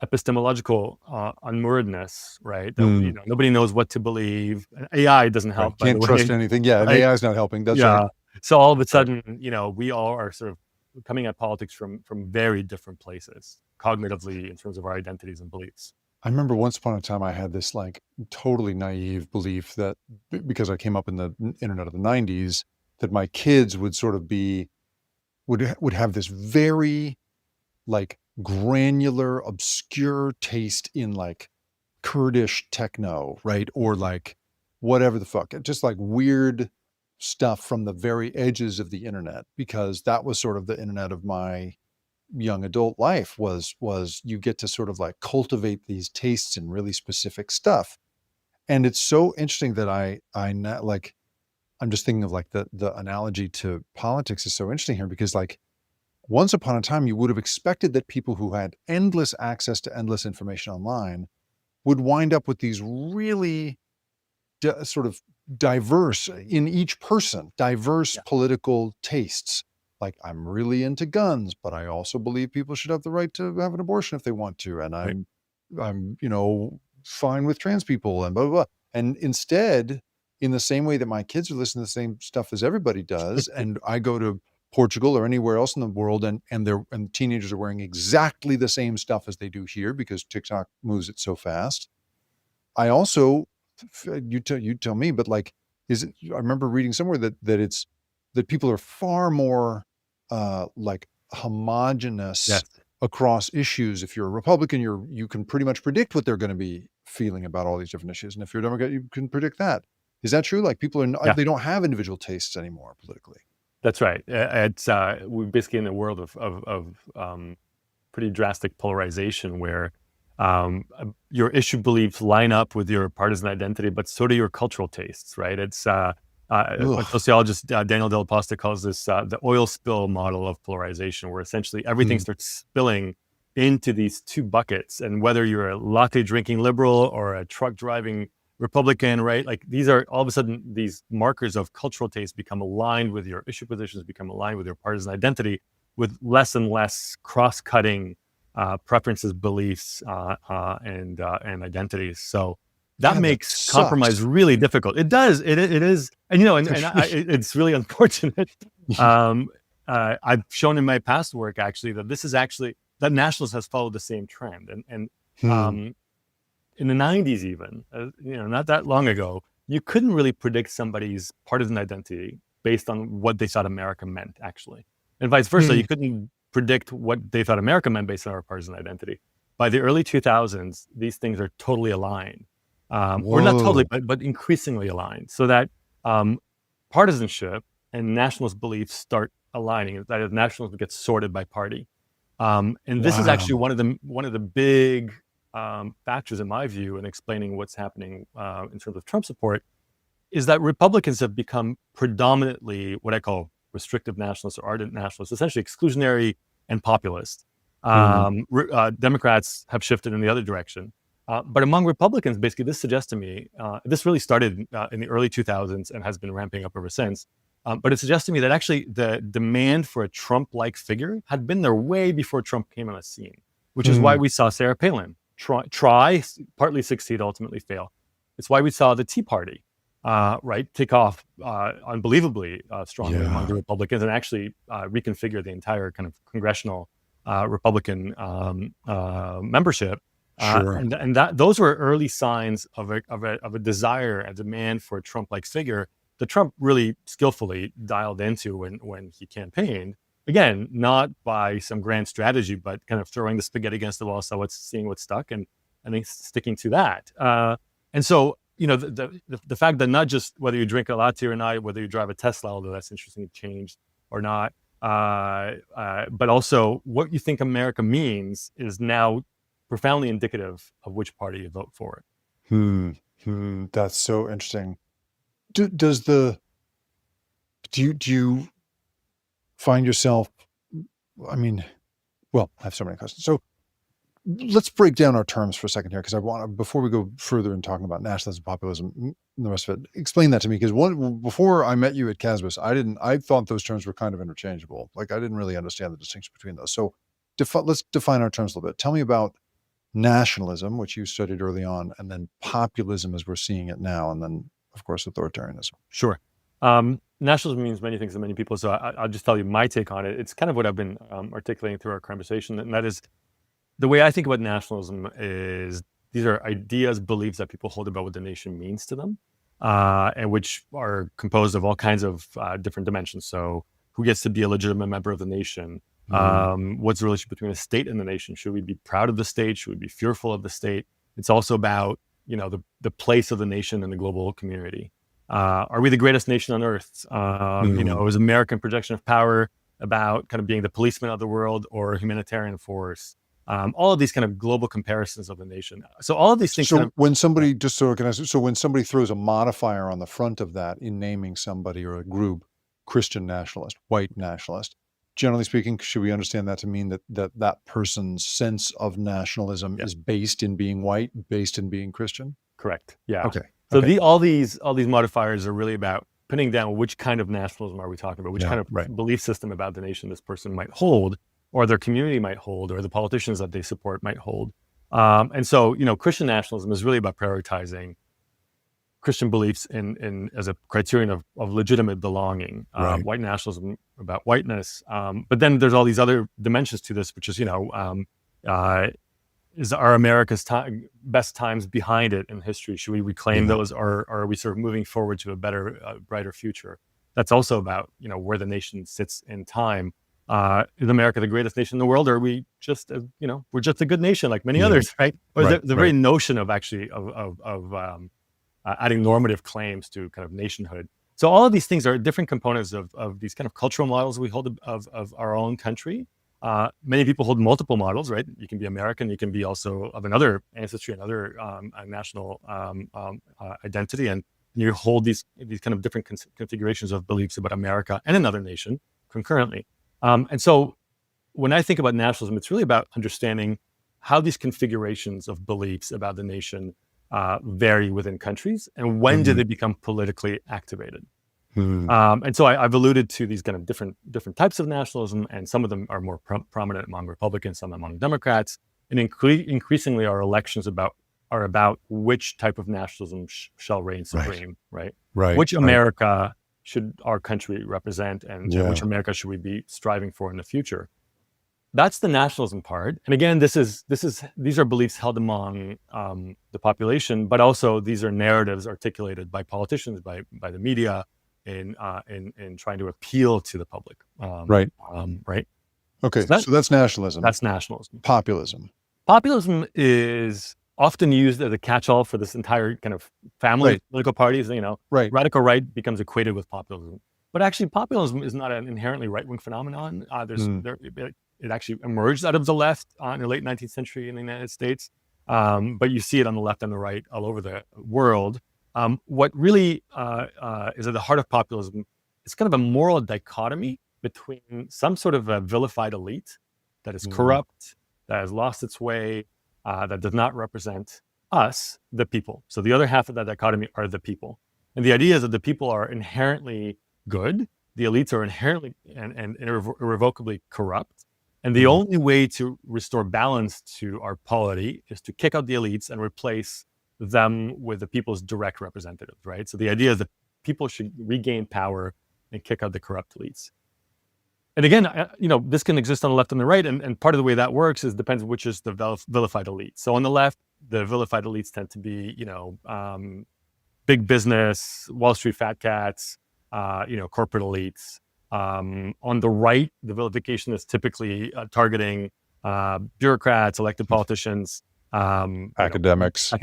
[SPEAKER 1] epistemological unmooredness, right? That
[SPEAKER 2] Mm.
[SPEAKER 1] nobody knows what to believe. And AI doesn't
[SPEAKER 2] Right.
[SPEAKER 1] help, by the
[SPEAKER 2] Can't trust
[SPEAKER 1] way,
[SPEAKER 2] anything. Yeah. And
[SPEAKER 1] right?
[SPEAKER 2] AI is not helping. That's right.
[SPEAKER 1] Yeah. So all of a
[SPEAKER 2] Right.
[SPEAKER 1] sudden, we all are sort of coming at politics from very different places, cognitively, in terms of our identities and beliefs.
[SPEAKER 2] I remember once upon a time I had this like totally naive belief that because I came up in the internet of the 90s, that my kids would sort of be would have this very like granular, obscure taste in like Kurdish techno, right? Or like whatever the fuck, just like weird stuff from the very edges of the internet, because that was sort of the internet of my young adult life was you get to sort of like cultivate these tastes in really specific stuff. And it's so interesting that I not like I'm just thinking of like the analogy to politics is so interesting here, because like once upon a time you would have expected that people who had endless access to endless information online would wind up with these really sort of diverse in each person, diverse
[SPEAKER 1] Yeah.
[SPEAKER 2] political tastes. Like, I'm really into guns, but I also believe people should have the right to have an abortion if they want to. And
[SPEAKER 1] Right.
[SPEAKER 2] I'm, fine with trans people and blah, blah, blah. And instead, in the same way that my kids are listening to the same stuff as everybody does, and I go to Portugal or anywhere else in the world, and teenagers are wearing exactly the same stuff as they do here because TikTok moves it so fast. I also, you tell me, but like, is it? I remember reading somewhere that people are far more like homogenous
[SPEAKER 1] Yes.
[SPEAKER 2] across issues. If you're a Republican, you can pretty much predict what they're going to be feeling about all these different issues, and if you're a Democrat, you can predict that. Is that true? Like, people are
[SPEAKER 1] Yeah.
[SPEAKER 2] they don't have individual tastes anymore politically.
[SPEAKER 1] That's right. It's we're basically in a world of pretty drastic polarization where your issue beliefs line up with your partisan identity, but so do your cultural tastes, right? It's what
[SPEAKER 2] Ugh.
[SPEAKER 1] sociologist Daniel Del Posta calls this the oil spill model of polarization, where essentially everything
[SPEAKER 2] Hmm.
[SPEAKER 1] starts spilling into these two buckets. And whether you're a latte drinking liberal or a truck driving Republican, right? Like, these are all of a sudden these markers of cultural taste become aligned with your issue positions, become aligned with your partisan identity, with less and less cross-cutting preferences, beliefs, and identities. So that
[SPEAKER 2] God, that
[SPEAKER 1] makes compromise
[SPEAKER 2] sucks.
[SPEAKER 1] really difficult. It does. It is, and it's really unfortunate. Um, I've shown in my past work actually that this is actually that nationalists has followed the same trend, and
[SPEAKER 2] Hmm.
[SPEAKER 1] um, in the 90s even, not that long ago, you couldn't really predict somebody's partisan identity based on what they thought America meant, actually. And vice versa,
[SPEAKER 2] Hmm.
[SPEAKER 1] you couldn't predict what they thought America meant based on our partisan identity. By the early 2000s, these things are totally aligned. Or not totally,
[SPEAKER 2] Whoa.
[SPEAKER 1] but increasingly aligned, so that um, partisanship and nationalist beliefs start aligning. That is, nationalism gets sorted by party. And this is actually
[SPEAKER 2] Wow.
[SPEAKER 1] one of the big factors, in my view, in explaining what's happening in terms of Trump support, is that Republicans have become predominantly what I call restrictive nationalists or ardent nationalists, essentially exclusionary and populist.
[SPEAKER 2] Hmm.
[SPEAKER 1] Democrats have shifted in the other direction. But among Republicans, basically, this suggests to me, this really started in the early 2000s and has been ramping up ever since. But it suggests to me that actually the demand for a Trump-like figure had been there way before Trump came on the scene, which is why
[SPEAKER 2] Hmm.
[SPEAKER 1] we saw Sarah Palin try, partly succeed, ultimately fail. It's why we saw the Tea Party, right, take off unbelievably strongly among
[SPEAKER 2] Yeah.
[SPEAKER 1] the Republicans and actually reconfigure the entire kind of congressional Republican membership.
[SPEAKER 2] Sure.
[SPEAKER 1] And that those were early signs of a desire, a demand for a Trump-like figure that Trump really skillfully dialed into when he campaigned. Again, not by some grand strategy, but kind of throwing the spaghetti against the wall, seeing what stuck, and then sticking to that. And so, the fact that not just whether you drink a latte or not, whether you drive a Tesla, although that's interesting to change or not, but also what you think America means is now profoundly indicative of which party you vote for.
[SPEAKER 2] Hmm. Hmm. That's so interesting. Do, does the do you find yourself? I mean, well, I have so many questions. So let's break down our terms for a second here, because I want to, before we go further in talking about nationalism, populism, and the rest of it, explain that to me. Because before I met you at Casbus, I thought those terms were kind of interchangeable. Like, I didn't really understand the distinction between those. So let's define our terms a little bit. Tell me about nationalism, which you studied early on, and then populism as we're seeing it now, and then, of course, authoritarianism.
[SPEAKER 1] Sure. Nationalism means many things to many people, so I'll just tell you my take on it. It's kind of what I've been articulating through our conversation, and that is the way I think about nationalism is these are ideas, beliefs that people hold about what the nation means to them. and which are composed of all kinds of different dimensions. So, who gets to be a legitimate member of the nation? What's the relationship between a state and the nation? Should we be proud of the state? Should we be fearful of the state? It's also about, the place of the nation in the global community. Are we the greatest nation on earth? Is American projection of power about kind of being the policeman of the world or a humanitarian force? All of these kind of global comparisons of the nation. So all of these things.
[SPEAKER 2] So when somebody, just so organized, so when somebody throws a modifier on the front of that in naming somebody or a group, Christian nationalist, white nationalist, generally speaking, should we understand that to mean that person's sense of nationalism is based in being white, based in being Christian?
[SPEAKER 1] Correct. Yeah.
[SPEAKER 2] Okay.
[SPEAKER 1] So all these modifiers are really about pinning down which kind of nationalism are we talking about, which kind of belief system about the nation this person might hold, or their community might hold, or the politicians that they support might hold. And so, Christian nationalism is really about prioritizing Christian beliefs in as a criterion of legitimate belonging. White nationalism about whiteness. But then there's all these other dimensions to this, which is, is are America's best times behind it in history? Should we reclaim those, or are we sort of moving forward to a better, brighter future? That's also about, where the nation sits in time. Is America the greatest nation in the world, or are we just, we're just a good nation like many others, right? Or the very notion of actually adding normative claims to kind of nationhood. So all of these things are different components of these kind of cultural models we hold of our own country. Many people hold multiple models, right? You can be American, you can be also of another ancestry, another national identity, and you hold these kind of different configurations of beliefs about America and another nation concurrently. And so when I think about nationalism, it's really about understanding how these configurations of beliefs about the nation vary within countries, and when do they become politically activated. And so I've alluded to these kind of different types of nationalism, and some of them are more prominent among Republicans, some among Democrats, and increasingly our elections are about which type of nationalism shall reign supreme, right? Which America should our country represent, and which America should we be striving for in the future? That's the nationalism part. And again, these are beliefs held among the population, but also these are narratives articulated by politicians, by the media, in trying to appeal to the public. Right.
[SPEAKER 2] Okay. So that's nationalism.
[SPEAKER 1] That's nationalism.
[SPEAKER 2] Populism.
[SPEAKER 1] Populism is often used as a catch-all for this entire kind of family of political parties. Radical right becomes equated with populism, but actually, populism is not an inherently right-wing phenomenon. It actually emerged out of the left in the late 19th century in the United States, but you see it on the left and the right all over the world. What really is at the heart of populism is kind of a moral dichotomy between some sort of a vilified elite that is corrupt, that has lost its way, that does not represent us, the people. So the other half of that dichotomy are the people. And the idea is that the people are inherently good, the elites are inherently and irrevocably corrupt. And the only way to restore balance to our polity is to kick out the elites and replace them with the people's direct representatives, right? So the idea is that people should regain power and kick out the corrupt elites. And again, this can exist on the left and the right, and part of the way that works is depends which is the vilified elite. So on the left, the vilified elites tend to be, big business, Wall Street fat cats, corporate elites. On the right, the vilification is typically targeting bureaucrats, elected politicians,
[SPEAKER 2] academics,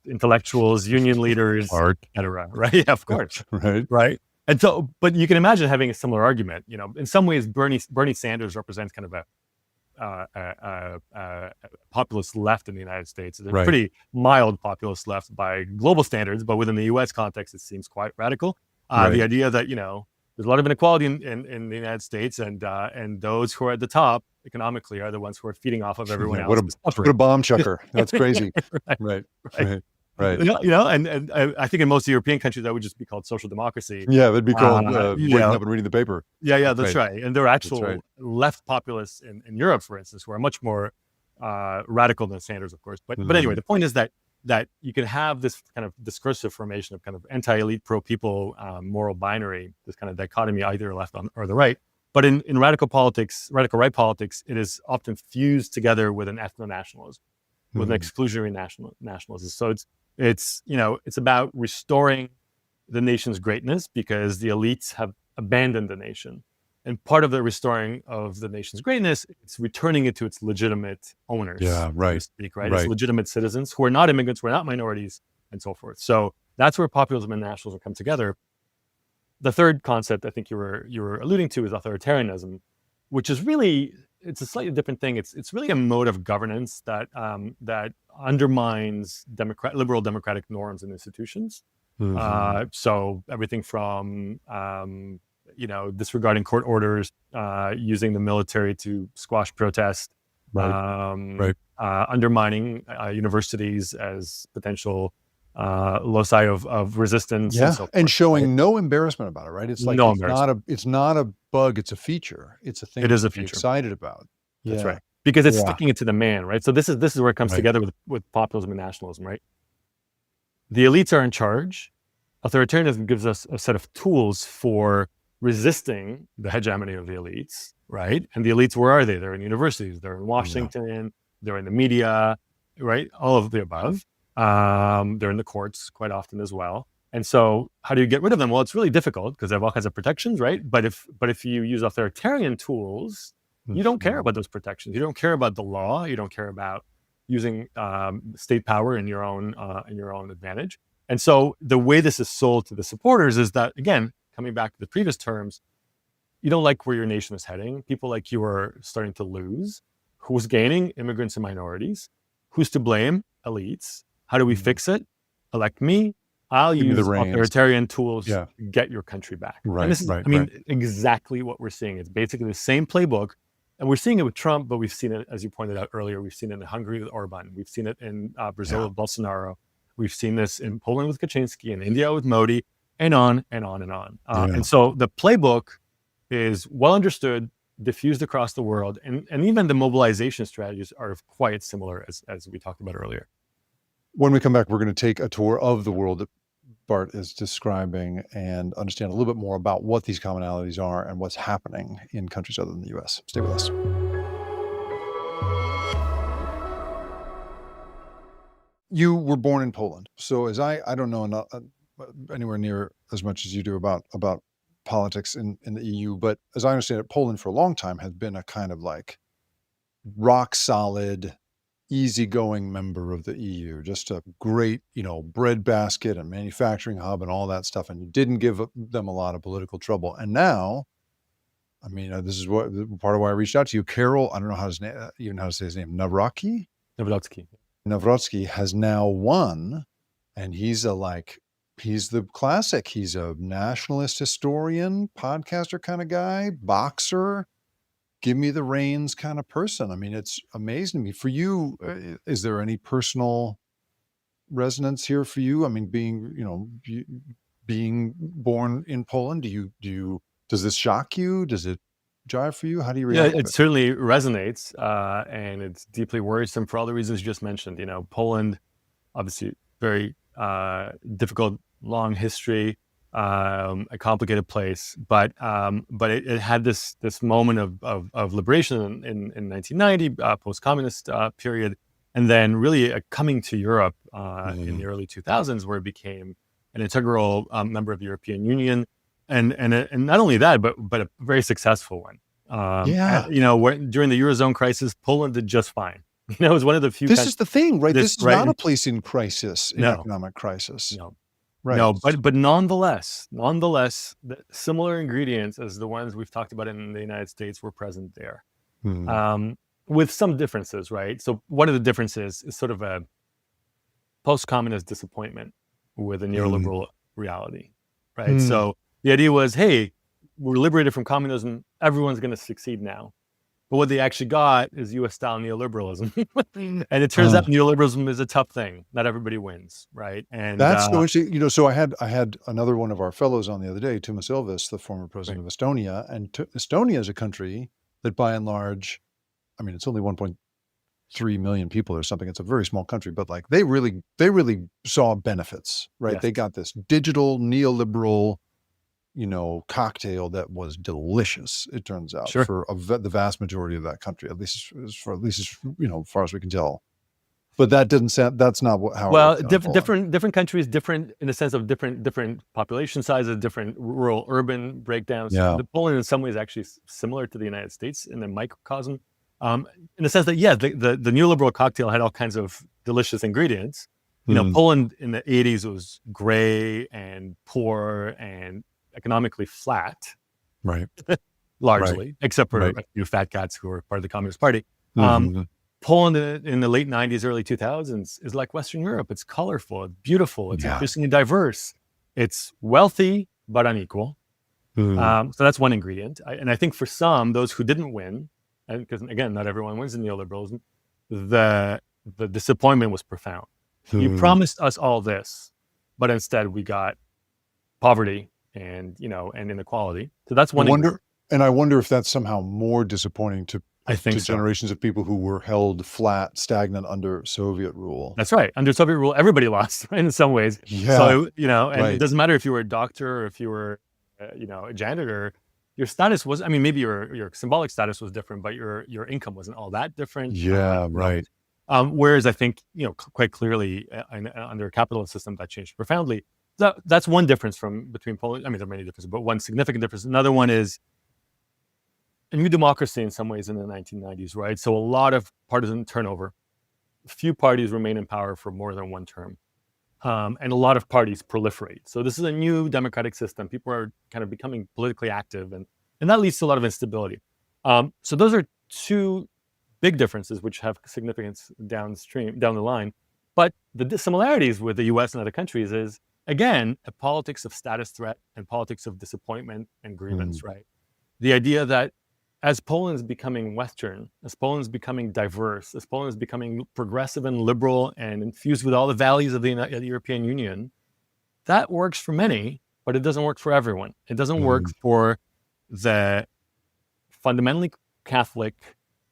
[SPEAKER 1] intellectuals, union leaders, art, etc. Right? Yeah, of course. Right. And so, but you can imagine having a similar argument. In some ways, Bernie Sanders represents kind of a populist left in the United States. It's a pretty mild populist left by global standards, but within the U.S. context, it seems quite radical. The idea that there's a lot of inequality in the United States, and those who are at the top economically are the ones who are feeding off of everyone else.
[SPEAKER 2] What a bomb chucker! That's crazy. Right.
[SPEAKER 1] And I think in most European countries that would just be called social democracy.
[SPEAKER 2] Yeah, it would be called waking up and reading the paper.
[SPEAKER 1] Yeah, that's right. And there are actual left populists in Europe, for instance, who are much more radical than Sanders, of course. But anyway, the point is that you can have this kind of discursive formation of kind of anti-elite, pro-people moral binary, this kind of dichotomy, either left or the right. But in radical right politics, it is often fused together with an ethno-nationalism, with an exclusionary nationalism. So it's about restoring the nation's greatness because the elites have abandoned the nation. And part of the restoring of the nation's greatness, it's returning it to its legitimate owners,
[SPEAKER 2] Yeah,
[SPEAKER 1] so to
[SPEAKER 2] right,
[SPEAKER 1] speak, right? Its
[SPEAKER 2] right.
[SPEAKER 1] legitimate citizens who are not immigrants, who are not minorities, and so forth. So that's where populism and nationalism come together. The third concept I think you were alluding to is authoritarianism, which is really, it's a slightly different thing. It's really a mode of governance that undermines liberal democratic norms and institutions.
[SPEAKER 2] Hmm.
[SPEAKER 1] So everything from disregarding court orders, using the military to squash protest,
[SPEAKER 2] Right, right.
[SPEAKER 1] undermining universities as potential loci of resistance and
[SPEAKER 2] Yeah,
[SPEAKER 1] so
[SPEAKER 2] and
[SPEAKER 1] forth. Right?
[SPEAKER 2] showing no embarrassment about it, right? It's like
[SPEAKER 1] No embarrassment.
[SPEAKER 2] it's not a bug, it's a feature. It's a
[SPEAKER 1] It
[SPEAKER 2] thing
[SPEAKER 1] is
[SPEAKER 2] to
[SPEAKER 1] a
[SPEAKER 2] be
[SPEAKER 1] feature.
[SPEAKER 2] excited about.
[SPEAKER 1] That's
[SPEAKER 2] Yeah,
[SPEAKER 1] right. Because it's
[SPEAKER 2] yeah,
[SPEAKER 1] sticking it to the man, right? So this is where it comes
[SPEAKER 2] right.
[SPEAKER 1] together with populism and nationalism, right? The elites are in charge. Authoritarianism gives us a set of tools for resisting the hegemony of the elites, right? And the elites, where are they? They're in universities, they're in
[SPEAKER 2] Yeah.
[SPEAKER 1] Washington, they're in the media, right? All of the above. They're in the courts quite often as well. And so, how do you get rid of them? Well, it's really difficult because they have all kinds of protections, right? But if you use authoritarian tools, you don't care
[SPEAKER 2] Mhm.
[SPEAKER 1] about those protections. You don't care about the law. You don't care about using state power in your own advantage. And so the way this is sold to the supporters is that, again, coming back to the previous terms, you don't like where your nation is heading. People like you are starting to lose. Who's gaining? Immigrants and minorities. Who's to blame? Elites. How do we
[SPEAKER 2] Mhm.
[SPEAKER 1] fix it? Elect me. I'll
[SPEAKER 2] Give me the
[SPEAKER 1] use
[SPEAKER 2] reins.
[SPEAKER 1] authoritarian tools
[SPEAKER 2] Yeah,
[SPEAKER 1] to get your country back. And
[SPEAKER 2] right,
[SPEAKER 1] this is,
[SPEAKER 2] right,
[SPEAKER 1] I
[SPEAKER 2] right.
[SPEAKER 1] mean, exactly what we're seeing. It's basically the same playbook. And we're seeing it with Trump, but we've seen it, as you pointed out earlier, we've seen it in Hungary with Orban. We've seen it in Brazil
[SPEAKER 2] Yeah,
[SPEAKER 1] with Bolsonaro. We've seen this in Poland with Kaczynski, in India with Modi, and on and on and on.
[SPEAKER 2] yeah.
[SPEAKER 1] And so the playbook is well understood, diffused across the world, and even the mobilization strategies are quite similar as we talked about earlier.
[SPEAKER 2] When we come back, we're going to take a tour of the world that Bart is describing and understand a little bit more about what these commonalities are and what's happening in countries other than the US. Stay with us. You were born in Poland. So as I don't know anywhere near as much as you do about politics in the EU, but as I understand it, Poland for a long time has been a kind of like rock solid, easygoing member of the EU, just a great, breadbasket and manufacturing hub and all that stuff. And you didn't give them a lot of political trouble. And now, I mean, this is what part of why I reached out to you. Carol, I don't know how his name, even how to say his name,
[SPEAKER 1] Nawrocki.
[SPEAKER 2] Nawrocki has now won, and he's the classic. He's a nationalist historian, podcaster kind of guy, boxer, give me the reins kind of person. I mean, it's amazing to me. For you, is there any personal resonance here for you? I mean, being born in Poland, does this shock you? Does it jive for you? How do you
[SPEAKER 1] Yeah,
[SPEAKER 2] react
[SPEAKER 1] it
[SPEAKER 2] to it?
[SPEAKER 1] certainly resonates, and it's deeply worrisome for all the reasons you just mentioned. Poland, obviously, very difficult, long history, a complicated place, but it had this moment of liberation in 1990, post-communist period, and then really a coming to Europe in
[SPEAKER 2] Mm.
[SPEAKER 1] the early 2000s, where it became an integral member of the European Union, and not only that, but a very successful one.
[SPEAKER 2] Yeah.
[SPEAKER 1] During the Eurozone crisis, Poland did just fine. It was one of the few
[SPEAKER 2] This
[SPEAKER 1] countries.
[SPEAKER 2] is the thing, right?
[SPEAKER 1] This
[SPEAKER 2] This is
[SPEAKER 1] right?
[SPEAKER 2] not a place in crisis, in
[SPEAKER 1] No,
[SPEAKER 2] economic crisis.
[SPEAKER 1] no,
[SPEAKER 2] Right.
[SPEAKER 1] no. But nonetheless, the similar ingredients as the ones we've talked about in the United States were present there,
[SPEAKER 2] Mm.
[SPEAKER 1] um, with some differences, right? So one of the differences is sort of a post-communist disappointment with a
[SPEAKER 2] Mm.
[SPEAKER 1] neoliberal reality, right?
[SPEAKER 2] Mm.
[SPEAKER 1] So the idea was, hey, we're liberated from communism. Everyone's going to succeed now. But what they actually got is US-style neoliberalism. And it turns
[SPEAKER 2] Uh,
[SPEAKER 1] out neoliberalism is a tough thing. Not everybody wins, right? And
[SPEAKER 2] that's so interesting. So I had another one of our fellows on the other day, Tuomas Ilves, the former
[SPEAKER 1] right,
[SPEAKER 2] president of Estonia, and Estonia is a country that, by and large, I mean, it's only 1.3 million people or something. It's a very small country, but like they really saw benefits, right?
[SPEAKER 1] yes,
[SPEAKER 2] They got this digital neoliberal, cocktail that was delicious. It turns out
[SPEAKER 1] sure.
[SPEAKER 2] for the vast majority of that country, at least as far as we can tell. But that didn't sound, that's not how it
[SPEAKER 1] Well,
[SPEAKER 2] works out in Poland.
[SPEAKER 1] different countries, different in the sense of different population sizes, different rural urban breakdowns.
[SPEAKER 2] Yeah.
[SPEAKER 1] The Poland, in some ways, actually similar to the United States in the microcosm, in the sense that the neoliberal cocktail had all kinds of delicious ingredients.
[SPEAKER 2] Mm,
[SPEAKER 1] Poland in the 80s was gray and poor and economically flat,
[SPEAKER 2] right. Right.
[SPEAKER 1] largely, except for
[SPEAKER 2] Right.
[SPEAKER 1] a few fat cats who were part of the Communist Party. Um,
[SPEAKER 2] Mhm.
[SPEAKER 1] Poland in the late 90s, early 2000s is like Western Europe. It's colorful, it's beautiful, it's
[SPEAKER 2] Yeah.
[SPEAKER 1] increasingly diverse. It's wealthy, but unequal.
[SPEAKER 2] Mm.
[SPEAKER 1] So that's one ingredient. And I think for some, those who didn't win, and because again, not everyone wins in neoliberalism, the disappointment was profound. You
[SPEAKER 2] Mm.
[SPEAKER 1] promised us all this, but instead we got poverty and and inequality. So that's
[SPEAKER 2] I
[SPEAKER 1] one ingredient.
[SPEAKER 2] wonder, and I wonder if that's somehow more disappointing
[SPEAKER 1] I think
[SPEAKER 2] to
[SPEAKER 1] so.
[SPEAKER 2] generations of people who were held flat, stagnant under Soviet rule.
[SPEAKER 1] That's right. Under Soviet rule, everybody lost, right, in some ways.
[SPEAKER 2] Yeah.
[SPEAKER 1] So, and it
[SPEAKER 2] Right.
[SPEAKER 1] doesn't matter if you were a doctor or if you were, a janitor. Your status was, I mean, maybe your symbolic status was different, but your income wasn't all that different.
[SPEAKER 2] Yeah. Right.
[SPEAKER 1] Whereas I think, quite clearly under a capitalist system that changed profoundly. That's one difference between Poland. I mean, there are many differences, but one significant difference. Another one is a new democracy in some ways in the 1990s, right? So a lot of partisan turnover. Few parties remain in power for more than one term. And a lot of parties proliferate. So this is a new democratic system. People are kind of becoming politically active, and that leads to a lot of instability. So those are two big differences which have significance down the line. But the similarities with the US and other countries is, again, a politics of status threat and politics of disappointment and grievance, right? The idea that as Poland is becoming Western, as Poland is becoming diverse, as Poland is becoming progressive and liberal and infused with all the values of the European Union, that works for many, but it doesn't work for everyone. It doesn't work for the fundamentally Catholic,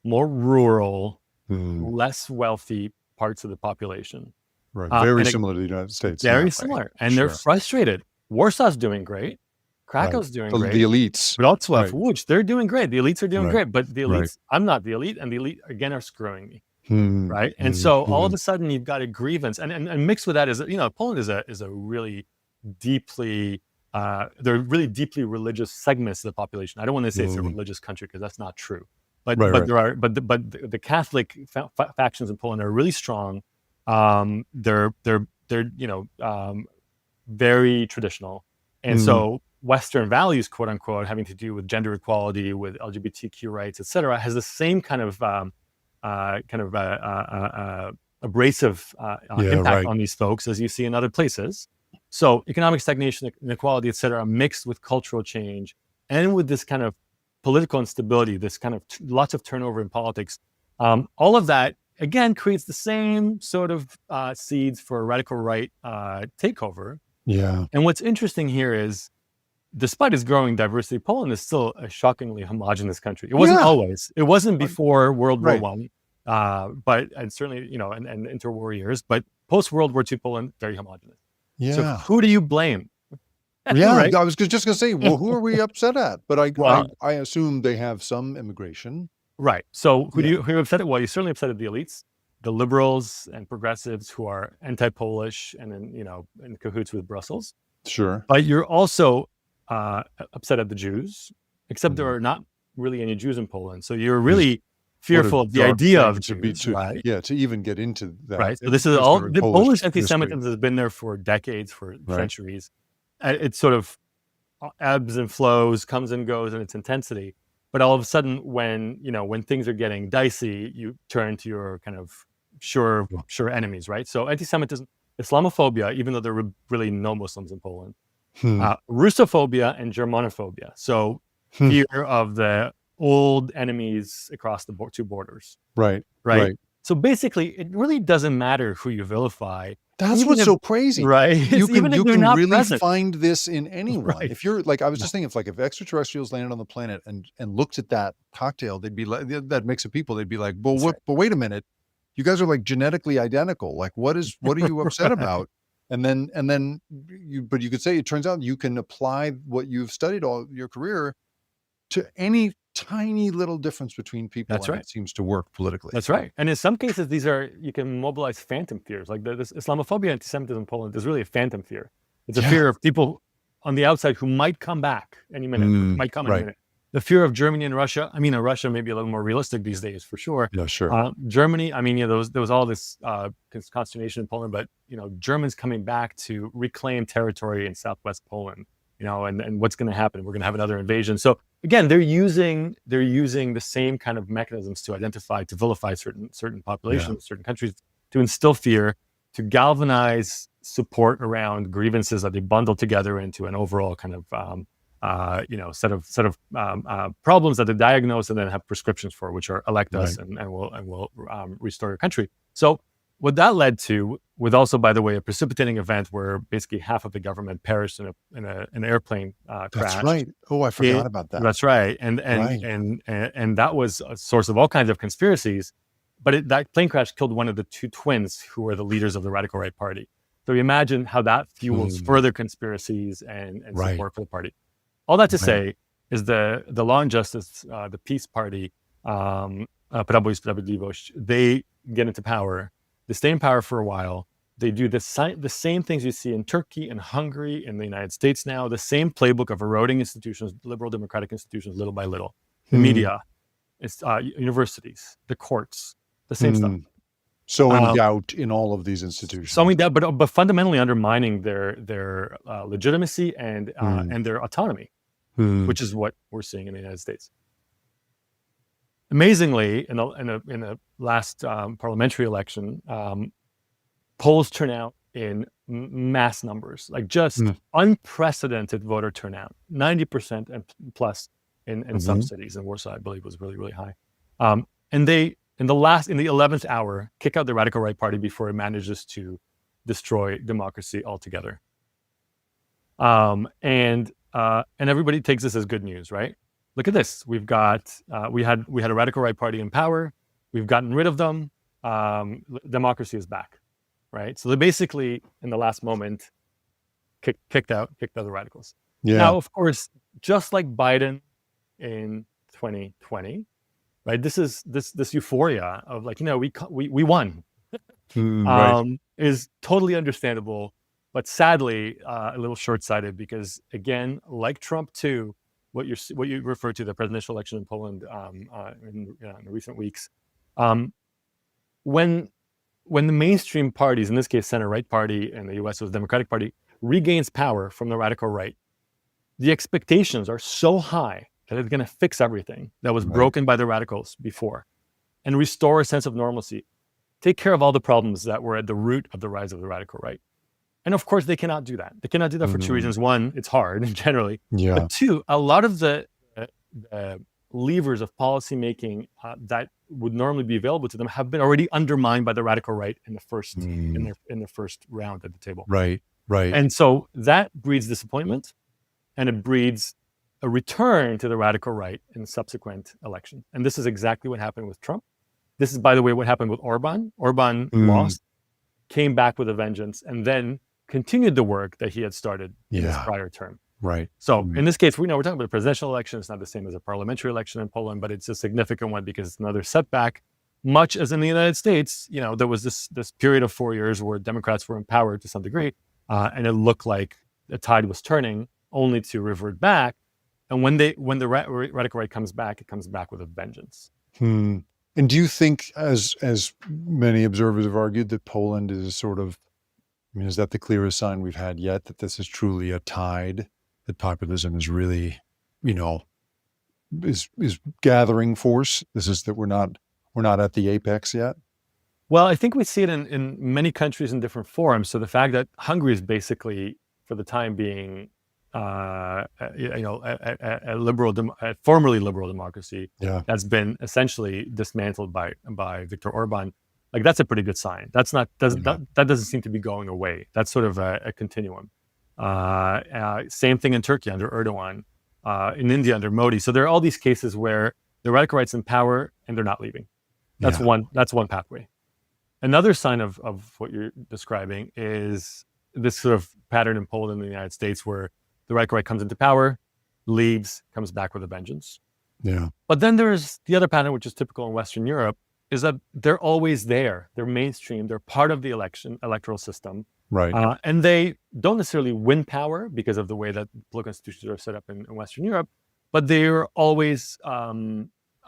[SPEAKER 1] more rural, less wealthy parts of the population.
[SPEAKER 2] Right. Very similar to the United States. in
[SPEAKER 1] Very
[SPEAKER 2] that way.
[SPEAKER 1] similar. And they're frustrated. Warsaw's doing great. Krakow's doing great.
[SPEAKER 2] The elites.
[SPEAKER 1] Wrocław, Łódź, they're doing great. The elites are doing
[SPEAKER 2] Right.
[SPEAKER 1] great, but the elites, I'm not the elite, and the elite again are screwing me, right? And so all of a sudden you've got a grievance, and mixed with that is, Poland is a really deeply, there are really deeply religious segments of the population. I don't want to say it's a religious country because that's not true, but there are, but the Catholic factions in Poland are really strong. They're very traditional, and so Western values, quote unquote, having to do with gender equality, with LGBTQ rights, et cetera, has the same kind of abrasive impact on these folks as you see in other places. So economic stagnation, inequality, et cetera, mixed with cultural change and with this kind of political instability, this kind of lots of turnover in politics, all of that again creates the same sort of seeds for a radical right takeover.
[SPEAKER 2] Yeah.
[SPEAKER 1] And what's interesting here is, despite its growing diversity, Poland is still a shockingly homogenous country. It wasn't always. It wasn't before World War I, but and certainly and interwar years. But post World War II Poland, very homogenous.
[SPEAKER 2] Yeah.
[SPEAKER 1] So who do you blame?
[SPEAKER 2] Yeah,
[SPEAKER 1] Right?
[SPEAKER 2] I was just going to say, well, who are we upset at? But I assume they have some immigration.
[SPEAKER 1] Right. So who are you upset at? Well, you're certainly upset at the elites, the liberals and progressives who are anti-Polish and in cahoots with Brussels.
[SPEAKER 2] Sure.
[SPEAKER 1] But you're also upset at the Jews, except there are not really any Jews in Poland. So you're really fearful of the idea of Jews, right?
[SPEAKER 2] Yeah, to even get into that.
[SPEAKER 1] Right. So this is all the Polish anti-Semitism has been there for decades, for centuries. It sort of ebbs and flows, comes and goes in its intensity. But all of a sudden, when things are getting dicey, you turn to your kind of sure enemies, right? So anti-Semitism, Islamophobia, even though there were really no Muslims in Poland, Russophobia and Germanophobia. So fear of the old enemies across the two borders.
[SPEAKER 2] Right.
[SPEAKER 1] So basically, it really doesn't matter who you vilify.
[SPEAKER 2] That's what's so crazy,
[SPEAKER 1] right?
[SPEAKER 2] You can really
[SPEAKER 1] present.
[SPEAKER 2] find this in anyone.
[SPEAKER 1] Right.
[SPEAKER 2] If you're like, I was just thinking, if extraterrestrials landed on the planet and looked at that cocktail, they'd be like, that mix of people, they'd be like, well, but wait a minute, you guys are like genetically identical. Like, what are you upset about? And then you could say, it turns out you can apply what you've studied all your career to any tiny little difference between people,
[SPEAKER 1] That's
[SPEAKER 2] and
[SPEAKER 1] right.
[SPEAKER 2] it seems to work politically.
[SPEAKER 1] That's right. And in some cases, you can mobilize phantom fears. Like this Islamophobia, anti-Semitism in Poland is really a phantom fear. It's a
[SPEAKER 2] Yeah.
[SPEAKER 1] fear of people on the outside who might come back any minute, might come any
[SPEAKER 2] Right.
[SPEAKER 1] minute. The fear of Germany and Russia. I mean, Russia may be a little more realistic these days, for sure.
[SPEAKER 2] Yeah, sure.
[SPEAKER 1] Germany, I mean, there was all this consternation in Poland, but Germans coming back to reclaim territory in southwest Poland. And what's going to happen? We're going to have another invasion. So again, they're using the same kind of mechanisms to identify, to vilify certain populations, certain countries, to instill fear, to galvanize support around grievances that they bundle together into an overall kind of set of problems that they diagnose and then have prescriptions for, which are elect us and will restore your country. So what that led to, with also, by the way, a precipitating event where basically half of the government perished in an airplane crash.
[SPEAKER 2] That's right. Oh, I forgot about that.
[SPEAKER 1] That's right, and that was a source of all kinds of conspiracies. But that plane crash killed one of the two twins who were the leaders of the radical right party. So you imagine how that fuels further conspiracies and support for the party. All that to say is the Law and Justice, the Peace Party, Prawo i Sprawiedliwość, they get into power. They stay in power for a while. They do the same things you see in Turkey and Hungary, in the United States now, the same playbook of eroding institutions, liberal democratic institutions, little by little. The media, it's universities, the courts, the same stuff.
[SPEAKER 2] Sowing doubt in all of these institutions.
[SPEAKER 1] Sowing doubt, but fundamentally undermining their legitimacy and their autonomy, which is what we're seeing in the United States. Amazingly, in the last parliamentary election, polls turn out in mass numbers, like just unprecedented voter turnout, 90% and plus in some cities. In Warsaw, I believe, was really, really high. And they, in the 11th hour, kick out the radical right party before it manages to destroy democracy altogether. And everybody takes this as good news, right? Look at this. We had a radical right party in power. We've gotten rid of them. Democracy is back, right? So they basically, in the last moment, kicked out the radicals. Yeah. Now, of course, just like Biden in 2020, right? This euphoria of like, we won, is totally understandable, but sadly a little short-sighted, because again, like Trump too, what you refer to, the presidential election in Poland in recent weeks, when the mainstream parties, in this case center-right party, in the U.S. was Democratic Party, regains power from the radical right, the expectations are so high that it's going to fix everything that was broken by the radicals before, and restore a sense of normalcy, take care of all the problems that were at the root of the rise of the radical right. And of course, they cannot do that. They cannot do that for two reasons. One, it's hard generally. Yeah. But two, a lot of the levers of policymaking that would normally be available to them have been already undermined by the radical right in the first in the first round at the table. Right. And so that breeds disappointment, and it breeds a return to the radical right in the subsequent election. And this is exactly what happened with Trump. This is, by the way, what happened with Orban. Orban lost, came back with a vengeance, and then continued the work that he had started in his prior term. Right. So in this case, we're talking about a presidential election. It's not the same as a parliamentary election in Poland, but it's a significant one because it's another setback. Much as in the United States, there was this period of 4 years where Democrats were empowered to some degree, and it looked like the tide was turning, only to revert back. And when the radical right comes back, it comes back with a vengeance.
[SPEAKER 2] And do you think, as many observers have argued, that Poland is sort of, is that the clearest sign we've had yet that this is truly a tide, that populism is really, is gathering force? This is that we're not at the apex yet?
[SPEAKER 1] Well, I think we see it in many countries in different forms. So the fact that Hungary is basically, for the time being, a formerly liberal democracy that's been essentially dismantled by Viktor Orban, like that's a pretty good sign. That doesn't seem to be going away. That's sort of a continuum. Same thing in Turkey under Erdogan, in India under Modi. So there are all these cases where the radical right's in power and they're not leaving. That's one pathway. Another sign of what you're describing is this sort of pattern in Poland and the United States where the radical right comes into power, leaves, comes back with a vengeance.
[SPEAKER 2] Yeah.
[SPEAKER 1] But then there's the other pattern, which is typical in Western Europe, is that they're always there. They're mainstream. They're part of the electoral system.
[SPEAKER 2] Right.
[SPEAKER 1] And they don't necessarily win power because of the way that political institutions are set up in Western Europe, but they're always
[SPEAKER 2] They're
[SPEAKER 1] a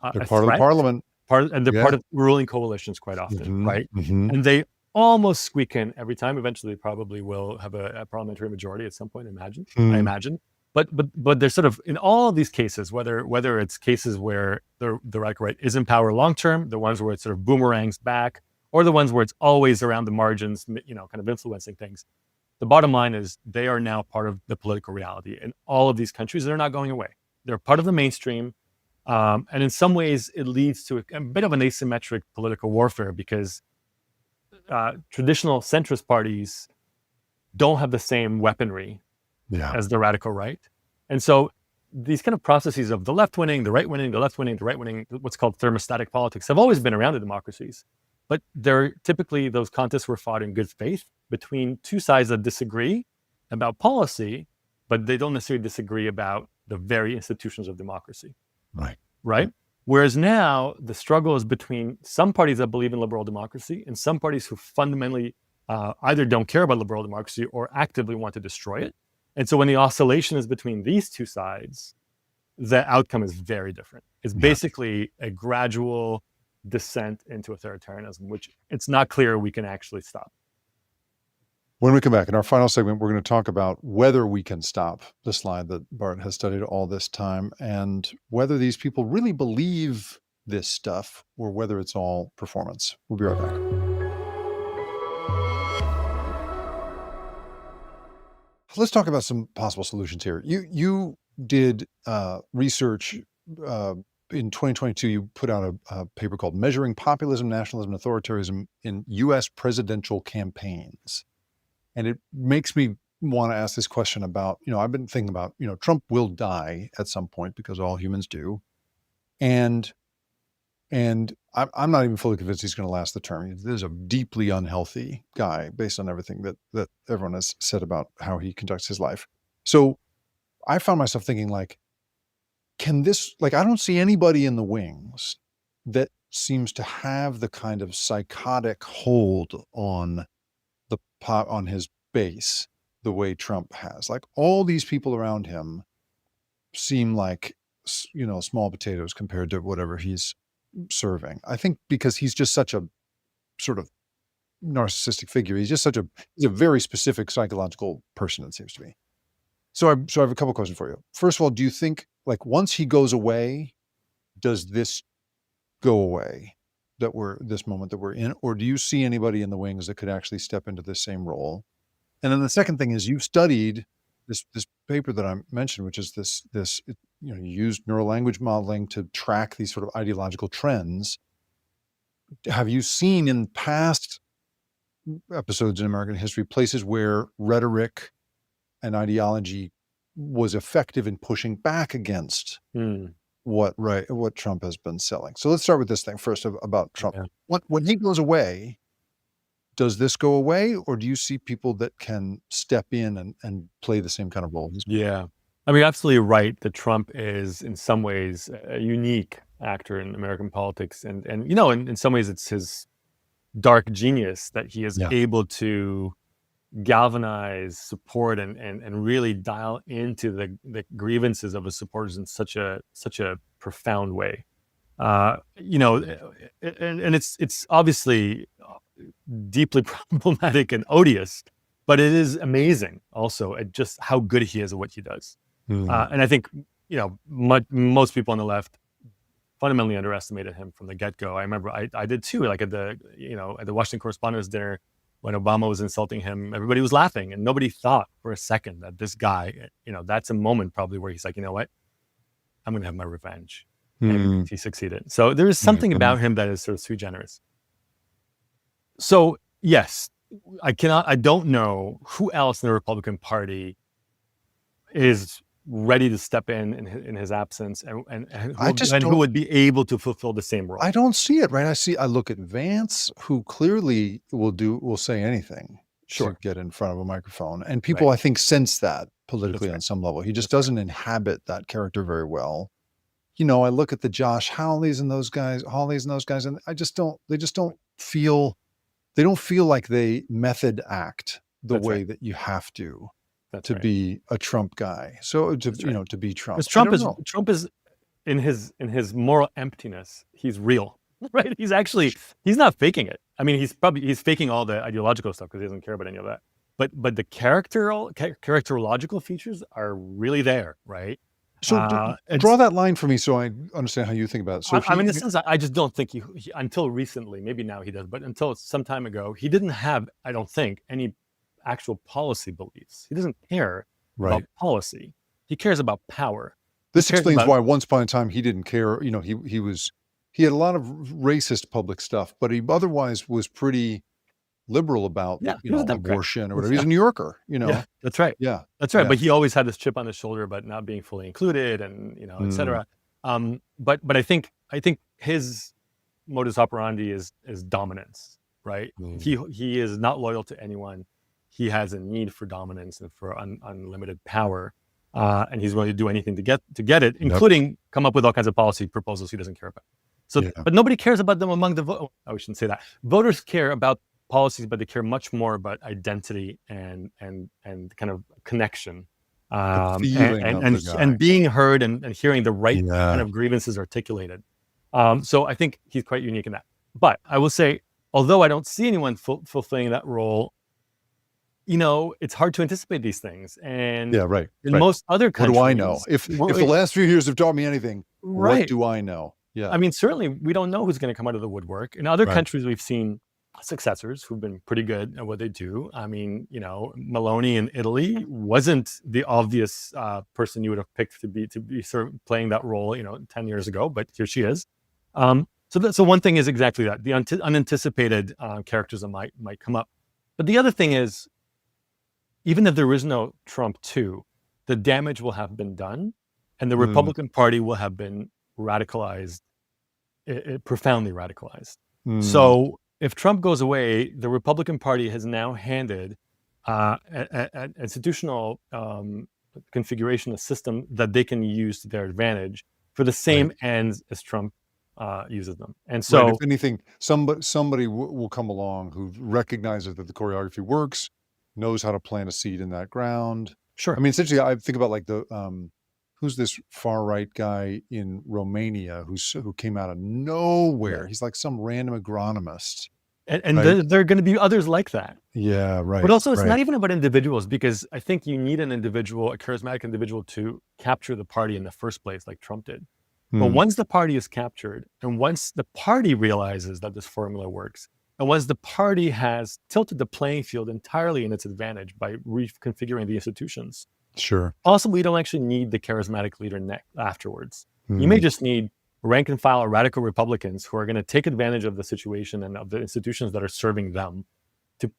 [SPEAKER 2] part of the
[SPEAKER 1] threat.
[SPEAKER 2] parliament.
[SPEAKER 1] And they're
[SPEAKER 2] Yeah.
[SPEAKER 1] part of ruling coalitions quite often,
[SPEAKER 2] Mhm,
[SPEAKER 1] right?
[SPEAKER 2] mhm.
[SPEAKER 1] And they almost squeak in every time. Eventually, they probably will have a parliamentary majority at some point. I imagine. But there's sort of in all of these cases, whether it's cases where the radical right is in power long term, the ones where it sort of boomerangs back, or the ones where it's always around the margins, kind of influencing things. The bottom line is they are now part of the political reality in all of these countries. They're not going away. They're part of the mainstream. And in some ways, it leads to a bit of an asymmetric political warfare because traditional centrist parties don't have the same weaponry as the radical right. And so these kind of processes of the left winning, the right winning, the left winning, the right winning, what's called thermostatic politics, have always been around in democracies. But they're typically, those contests were fought in good faith between two sides that disagree about policy, but they don't necessarily disagree about the very institutions of democracy. Right? Whereas now the struggle is between some parties that believe in liberal democracy and some parties who fundamentally either don't care about liberal democracy or actively want to destroy it. And so when the oscillation is between these two sides, the outcome is very different. It's basically a gradual descent into authoritarianism, which it's not clear we can actually stop.
[SPEAKER 2] When we come back in our final segment, we're going to talk about whether we can stop the slide that Bart has studied all this time and whether these people really believe this stuff or whether it's all performance. We'll be right back. Let's talk about some possible solutions here. You did research in 2022. You put out a paper called "Measuring Populism, Nationalism, and Authoritarianism in U.S. Presidential Campaigns," and it makes me want to ask this question about, I've been thinking about, Trump will die at some point because all humans do, and I'm not even fully convinced he's going to last the term. This is a deeply unhealthy guy based on everything that everyone has said about how he conducts his life. So I found myself thinking I don't see anybody in the wings that seems to have the kind of psychotic hold on on his base the way Trump has. Like all these people around him seem like, small potatoes compared to whatever he's serving. I think because he's just such a sort of narcissistic figure. He's a very specific psychological person, it seems to me. So I have a couple questions for you. First of all, do you think once he goes away, does this go away this moment that we're in, or do you see anybody in the wings that could actually step into this same role? And then the second thing is you've studied this paper that I mentioned, which is you used neural language modeling to track these sort of ideological trends. Have you seen in past episodes in American history places where rhetoric and ideology was effective in pushing back against what Trump has been selling? So let's start with this thing first about Trump. Yeah. When he goes away, does this go away, or do you see people that can step in and play the same kind of role?
[SPEAKER 1] Yeah. I mean, absolutely right that Trump is in some ways a unique actor in American politics. And in some ways it's his dark genius that he is able to galvanize support and really dial into the grievances of his supporters in such a profound way. And it's obviously deeply problematic and odious, but it is amazing also at just how good he is at what he does. And I think, most people on the left fundamentally underestimated him from the get-go. I remember I did too, at the Washington Correspondents' Dinner when Obama was insulting him, everybody was laughing and nobody thought for a second that this guy, that's a moment probably where he's like, you know what, I'm going to have my revenge. And he succeeded. So there is something about him that is sort of sui generis. So yes, I don't know who else in the Republican Party is ready to step in his absence and who would be able to fulfill the same role.
[SPEAKER 2] I don't see it, right? I look at Vance, who clearly will say anything. to
[SPEAKER 1] Sure.
[SPEAKER 2] get in front of a microphone. And people,
[SPEAKER 1] Right.
[SPEAKER 2] I think, sense that
[SPEAKER 1] That's
[SPEAKER 2] politically on
[SPEAKER 1] right.
[SPEAKER 2] some level. He just
[SPEAKER 1] That's right.
[SPEAKER 2] doesn't inhabit that character very well. You know, I look at the Josh Hawleys and those guys, and they just they don't feel like they method act the
[SPEAKER 1] That's right.
[SPEAKER 2] way that you have
[SPEAKER 1] That's
[SPEAKER 2] to
[SPEAKER 1] right.
[SPEAKER 2] be a Trump guy. So
[SPEAKER 1] That's right.
[SPEAKER 2] to be Trump.
[SPEAKER 1] Because
[SPEAKER 2] I don't know.
[SPEAKER 1] Trump is in his moral emptiness, he's real, right? He's not faking it. I mean, he's faking all the ideological stuff because he doesn't care about any of that. But the characterological features are really there, right?
[SPEAKER 2] So draw
[SPEAKER 1] It's
[SPEAKER 2] that line for me so I understand how you think about it. So
[SPEAKER 1] I mean, in the sense, I just don't think he until recently, maybe now he does, but until some time ago, he didn't have, I don't think, any actual policy beliefs. He doesn't care about
[SPEAKER 2] right.
[SPEAKER 1] policy. He cares about power. He
[SPEAKER 2] This
[SPEAKER 1] cares
[SPEAKER 2] explains
[SPEAKER 1] about
[SPEAKER 2] why once upon a time he didn't care. You know, he had a lot of racist public stuff, but he otherwise was pretty liberal about,
[SPEAKER 1] yeah, he was a Democrat.
[SPEAKER 2] abortion or whatever. He's
[SPEAKER 1] Yeah,
[SPEAKER 2] a New Yorker,
[SPEAKER 1] yeah, that's right.
[SPEAKER 2] Yeah.
[SPEAKER 1] That's right.
[SPEAKER 2] Yeah.
[SPEAKER 1] But he always had this chip on his shoulder about not being fully included, and et
[SPEAKER 2] Mm,
[SPEAKER 1] cetera. But I think his modus operandi is dominance, right?
[SPEAKER 2] mm.
[SPEAKER 1] He is not loyal to anyone. He has a need for dominance and for unlimited power, and he's willing to do anything to get it,
[SPEAKER 2] Yep.
[SPEAKER 1] including come up with all kinds of policy proposals he doesn't care about. So,
[SPEAKER 2] Yeah.
[SPEAKER 1] but nobody cares about them among the vote. Oh, I shouldn't say that. Voters care about policies, but they care much more about identity and kind of connection,
[SPEAKER 2] The feeling of the guy.
[SPEAKER 1] and being heard and hearing the right kind
[SPEAKER 2] Yeah.
[SPEAKER 1] of grievances articulated. So I think he's quite unique in that. But I will say, although I don't see anyone fulfilling that role, it's hard to anticipate these things. And
[SPEAKER 2] Yeah. Right.
[SPEAKER 1] in
[SPEAKER 2] Right.
[SPEAKER 1] most other
[SPEAKER 2] What do I know?
[SPEAKER 1] countries,
[SPEAKER 2] If the last few years have taught me anything, what
[SPEAKER 1] right.
[SPEAKER 2] do I know? Yeah.
[SPEAKER 1] I mean, certainly we don't know who's going to come out of the woodwork. In other
[SPEAKER 2] Right.
[SPEAKER 1] countries, we've seen successors who've been pretty good at what they do. I mean, Maloney in Italy wasn't the obvious person you would have picked to be sort of playing that role, 10 years ago, but here she is. So one thing is exactly that, the unanticipated characters that might come up. But the other thing is, even if there is no Trump 2, the damage will have been done, and the Republican Party will have been radicalized, profoundly radicalized.
[SPEAKER 2] Mm.
[SPEAKER 1] So if Trump goes away, the Republican Party has now handed an institutional configuration, a system that they can use to their advantage for the same
[SPEAKER 2] Right.
[SPEAKER 1] ends as Trump uses them. And so,
[SPEAKER 2] Right. If anything, somebody will come along who recognizes that the choreography works, knows how to plant a seed in that ground.
[SPEAKER 1] sure.
[SPEAKER 2] I mean, essentially, I think about like who's this far right guy in Romania who came out of nowhere?
[SPEAKER 1] Yeah.
[SPEAKER 2] He's like some random agronomist,
[SPEAKER 1] And
[SPEAKER 2] right?
[SPEAKER 1] there are going to be others like that.
[SPEAKER 2] Yeah, right.
[SPEAKER 1] But also, it's
[SPEAKER 2] right.
[SPEAKER 1] not even about individuals, because I think you need an individual, a charismatic individual, to capture the party in the first place, like Trump did. But
[SPEAKER 2] Hmm.
[SPEAKER 1] once the party is captured, and once the party realizes that this formula works, and once the party has tilted the playing field entirely in its advantage by reconfiguring the institutions,
[SPEAKER 2] Sure.
[SPEAKER 1] possibly you don't actually need the charismatic leader afterwards. You
[SPEAKER 2] Hmm.
[SPEAKER 1] may just need rank and file radical Republicans who are going to take advantage of the situation and of the institutions that are serving them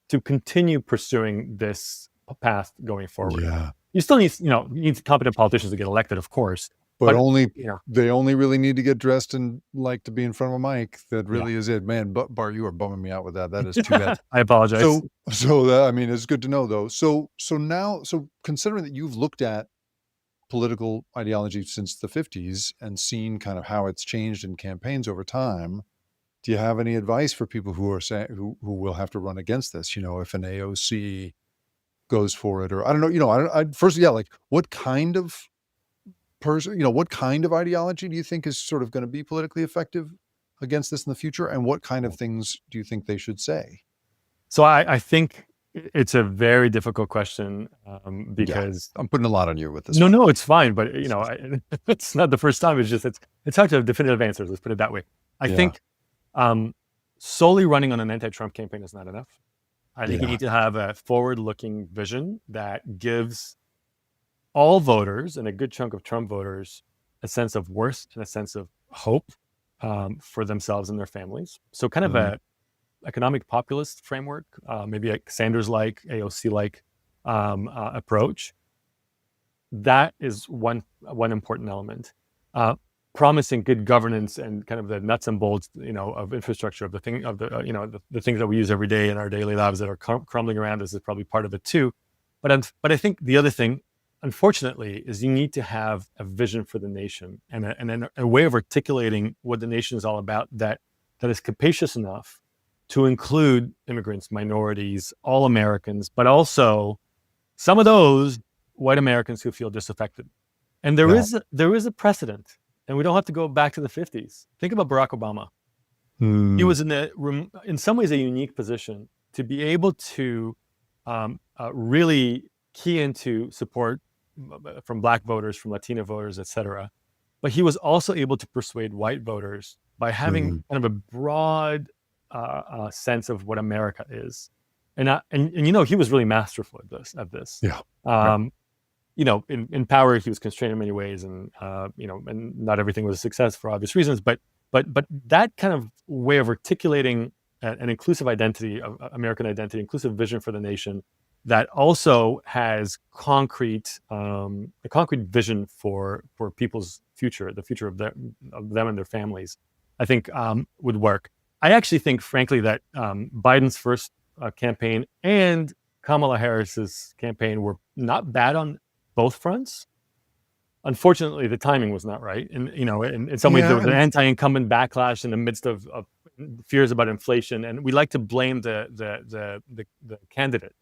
[SPEAKER 1] to continue pursuing this path going forward.
[SPEAKER 2] Yeah.
[SPEAKER 1] You still need, you need competent politicians to get elected, of course.
[SPEAKER 2] But they only really need to get dressed and like to be in front of a mic. That really is it, man. But Bart, you are bumming me out with that. That is too bad.
[SPEAKER 1] I apologize.
[SPEAKER 2] So that, I mean, it's good to know though. So now, considering that you've looked at political ideology since the 50s and seen kind of how it's changed in campaigns over time, do you have any advice for people who are saying who will have to run against this? If an AOC goes for it, or I don't know, first, like what kind of person, what kind of ideology do you think is sort of going to be politically effective against this in the future? And what kind of things do you think they should say?
[SPEAKER 1] So I think it's a very difficult question because
[SPEAKER 2] I'm putting a lot on you with this.
[SPEAKER 1] No, it's fine. But it's not the first time. It's just it's hard to have definitive answers. Let's put it that way. I think solely running on an anti-Trump campaign is not enough. I think you need to have a forward-looking vision that gives all voters, and a good chunk of Trump voters, a sense of worth and a sense of hope for themselves and their families. So kind of a economic populist framework, maybe like Sanders-like, AOC-like approach. That is one important element. promising good governance and kind of the nuts and bolts, of infrastructure of the thing of the the things that we use every day in our daily lives that are crumbling around us is probably part of it too. But I think the other thing, unfortunately, is you need to have a vision for the nation and a way of articulating what the nation is all about that is capacious enough to include immigrants, minorities, all Americans, but also some of those white Americans who feel disaffected. And there
[SPEAKER 2] Yeah.
[SPEAKER 1] is a precedent, and we don't have to go back to the 50s. Think about Barack Obama. He
[SPEAKER 2] Hmm.
[SPEAKER 1] was in some ways a unique position to be able to really key into support from Black voters, from Latino voters, et cetera. But he was also able to persuade white voters by having
[SPEAKER 2] Hmm.
[SPEAKER 1] kind of a broad sense of what America is. And he was really masterful at this.
[SPEAKER 2] Yeah.
[SPEAKER 1] Um, in power, he was constrained in many ways, and and not everything was a success for obvious reasons. But that kind of way of articulating an inclusive identity, American identity, inclusive vision for the nation, that also has a concrete vision for people's future, the future of them and their families, I think would work. I actually think, frankly, that Biden's first campaign and Kamala Harris's campaign were not bad on both fronts. Unfortunately, the timing was not right, and in some ways there was an anti-incumbent backlash in the midst of fears about inflation, and we like to blame the candidate,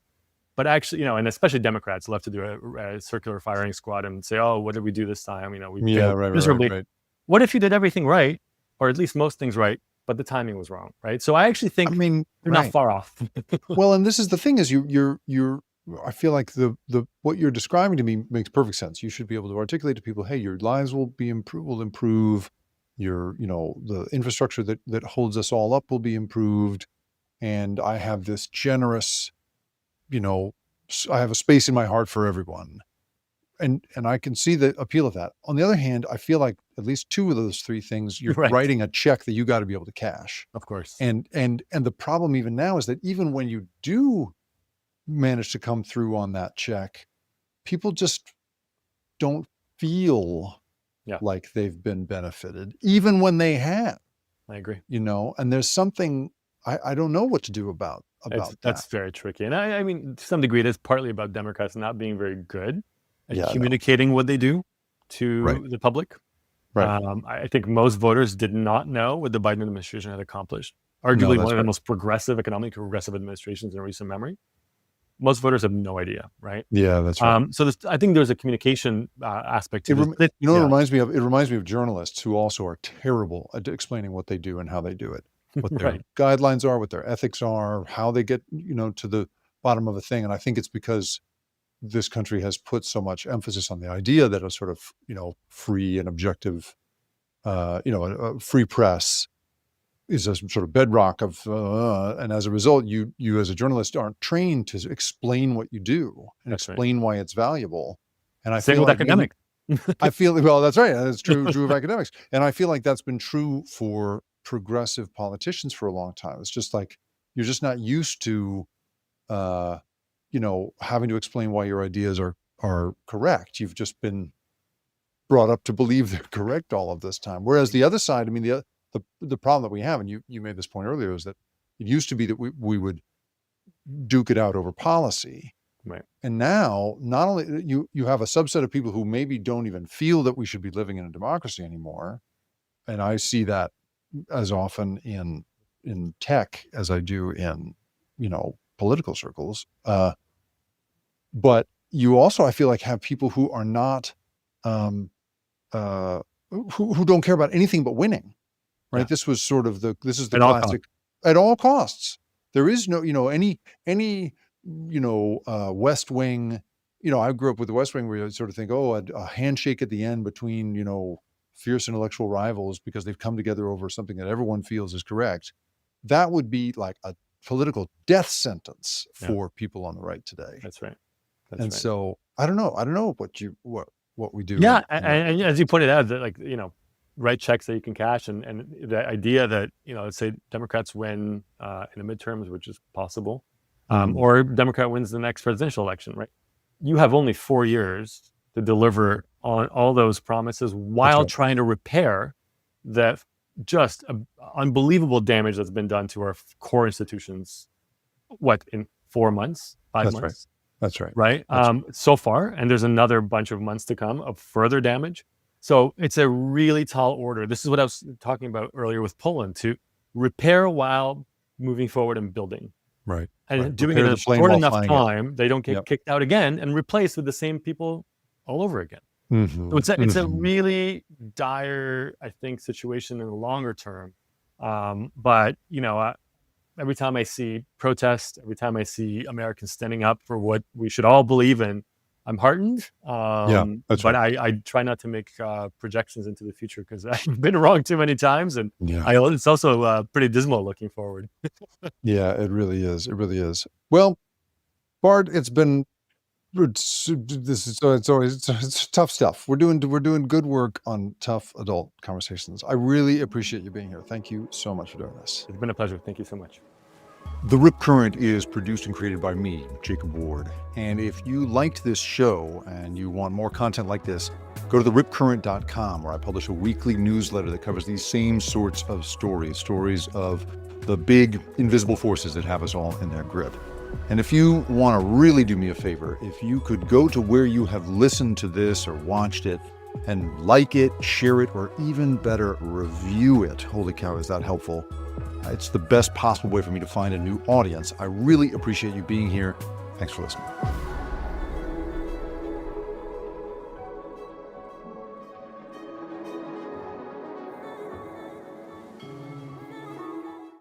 [SPEAKER 1] but actually, and especially Democrats love to do a circular firing squad and say, "Oh, what did we do this time? We failed miserably."
[SPEAKER 2] Right.
[SPEAKER 1] What if you did everything right, or at least most things right, but the timing was wrong, right? So I actually think they're not far off.
[SPEAKER 2] Well, and this is the thing: is you're I feel like the what you're describing to me makes perfect sense. You should be able to articulate to people, hey, your lives will improve. Your, the infrastructure that holds us all up will be improved. And I have this generous, I have a space in my heart for everyone. And I can see the appeal of that. On the other hand, I feel like at least two of those three things, you're
[SPEAKER 1] Right.
[SPEAKER 2] writing a check that you got to be able to cash.
[SPEAKER 1] Of course.
[SPEAKER 2] And the problem even now is that even when you do manage to come through on that check, people just don't feel like they've been benefited, even when they have.
[SPEAKER 1] I agree.
[SPEAKER 2] And there's something I don't know what to do about that.
[SPEAKER 1] That's very tricky. And I mean, to some degree, it is partly about Democrats not being very good at communicating what they do to the public.
[SPEAKER 2] Right.
[SPEAKER 1] I think most voters did not know what the Biden administration had accomplished. Arguably one of the most economically progressive administrations in recent memory. Most voters have no idea, right?
[SPEAKER 2] Yeah, that's right.
[SPEAKER 1] So I think there's a communication aspect to this.
[SPEAKER 2] It reminds me of journalists who also are terrible at explaining what they do and how they do it, what their guidelines are, what their ethics are, how they get to the bottom of a thing. And I think it's because this country has put so much emphasis on the idea that a sort of free and objective, a free press is a sort of bedrock of, and as a result, you as a journalist aren't trained to explain what you do and explain why it's valuable. And I feel like
[SPEAKER 1] academics.
[SPEAKER 2] Well, that's right. That's true of academics. And I feel like that's been true for progressive politicians for a long time. It's just like, you're just not used to, having to explain why your ideas are correct. You've just been brought up to believe they're correct all of this time. Whereas the other side, I mean, the problem that we have, and you made this point earlier, is that it used to be that we would duke it out over policy.
[SPEAKER 1] Right.
[SPEAKER 2] And now, not only you have a subset of people who maybe don't even feel that we should be living in a democracy anymore. And I see that as often in tech as I do in, political circles. But you also, I feel like, have people who are not, who don't care about anything but winning. Right. Yeah. This is the classic at all costs. There is no, any West Wing, I grew up with the West Wing where you sort of think, a handshake at the end between, fierce intellectual rivals because they've come together over something that everyone feels is correct. That would be like a political death sentence for people on the right today.
[SPEAKER 1] That's right.
[SPEAKER 2] So I don't know what we do.
[SPEAKER 1] Yeah. And as you pointed out, that write checks that you can cash, and the idea that, let's say Democrats win in the midterms, which is possible, or Democrat wins the next presidential election, right? You have only 4 years to deliver on all those promises while
[SPEAKER 2] right.
[SPEAKER 1] trying to repair that just unbelievable damage that's been done to our core institutions, what, in 4 months, 5
[SPEAKER 2] That's right.
[SPEAKER 1] months,
[SPEAKER 2] That's right.
[SPEAKER 1] right?
[SPEAKER 2] That's
[SPEAKER 1] So far, and there's another bunch of months to come of further damage. So it's a really tall order. This is what I was talking about earlier with Poland, to repair while moving forward and building.
[SPEAKER 2] right.
[SPEAKER 1] And
[SPEAKER 2] Right.
[SPEAKER 1] doing it
[SPEAKER 2] Repair
[SPEAKER 1] in
[SPEAKER 2] the
[SPEAKER 1] a
[SPEAKER 2] plane
[SPEAKER 1] short
[SPEAKER 2] while
[SPEAKER 1] enough
[SPEAKER 2] flying it.
[SPEAKER 1] time, they don't get
[SPEAKER 2] Yep.
[SPEAKER 1] kicked out again and replaced with the same people all over again. So it's a really dire, I think, situation in the longer term. But every time I see protest, every time I see Americans standing up for what we should all believe in, I'm heartened.
[SPEAKER 2] Yeah, that's
[SPEAKER 1] But
[SPEAKER 2] right.
[SPEAKER 1] I try not to make projections into the future because I've been wrong too many times, and
[SPEAKER 2] Yeah.
[SPEAKER 1] it's also pretty dismal looking forward.
[SPEAKER 2] Yeah, it really is. It really is. Well, Bart, it's been this is so it's tough stuff. We're doing good work on tough adult conversations. I really appreciate you being here. Thank you so much for doing this.
[SPEAKER 1] It's been a pleasure. Thank you so much.
[SPEAKER 2] The Rip Current is produced and created by me, Jacob Ward. And if you liked this show and you want more content like this, go to theripcurrent.com, where I publish a weekly newsletter that covers these same sorts of stories of the big invisible forces that have us all in their grip. And if you want to really do me a favor, if you could go to where you have listened to this or watched it and like it, share it, or even better, review it. Holy cow, is that helpful? It's the best possible way for me to find a new audience. I really appreciate you being here. Thanks for listening.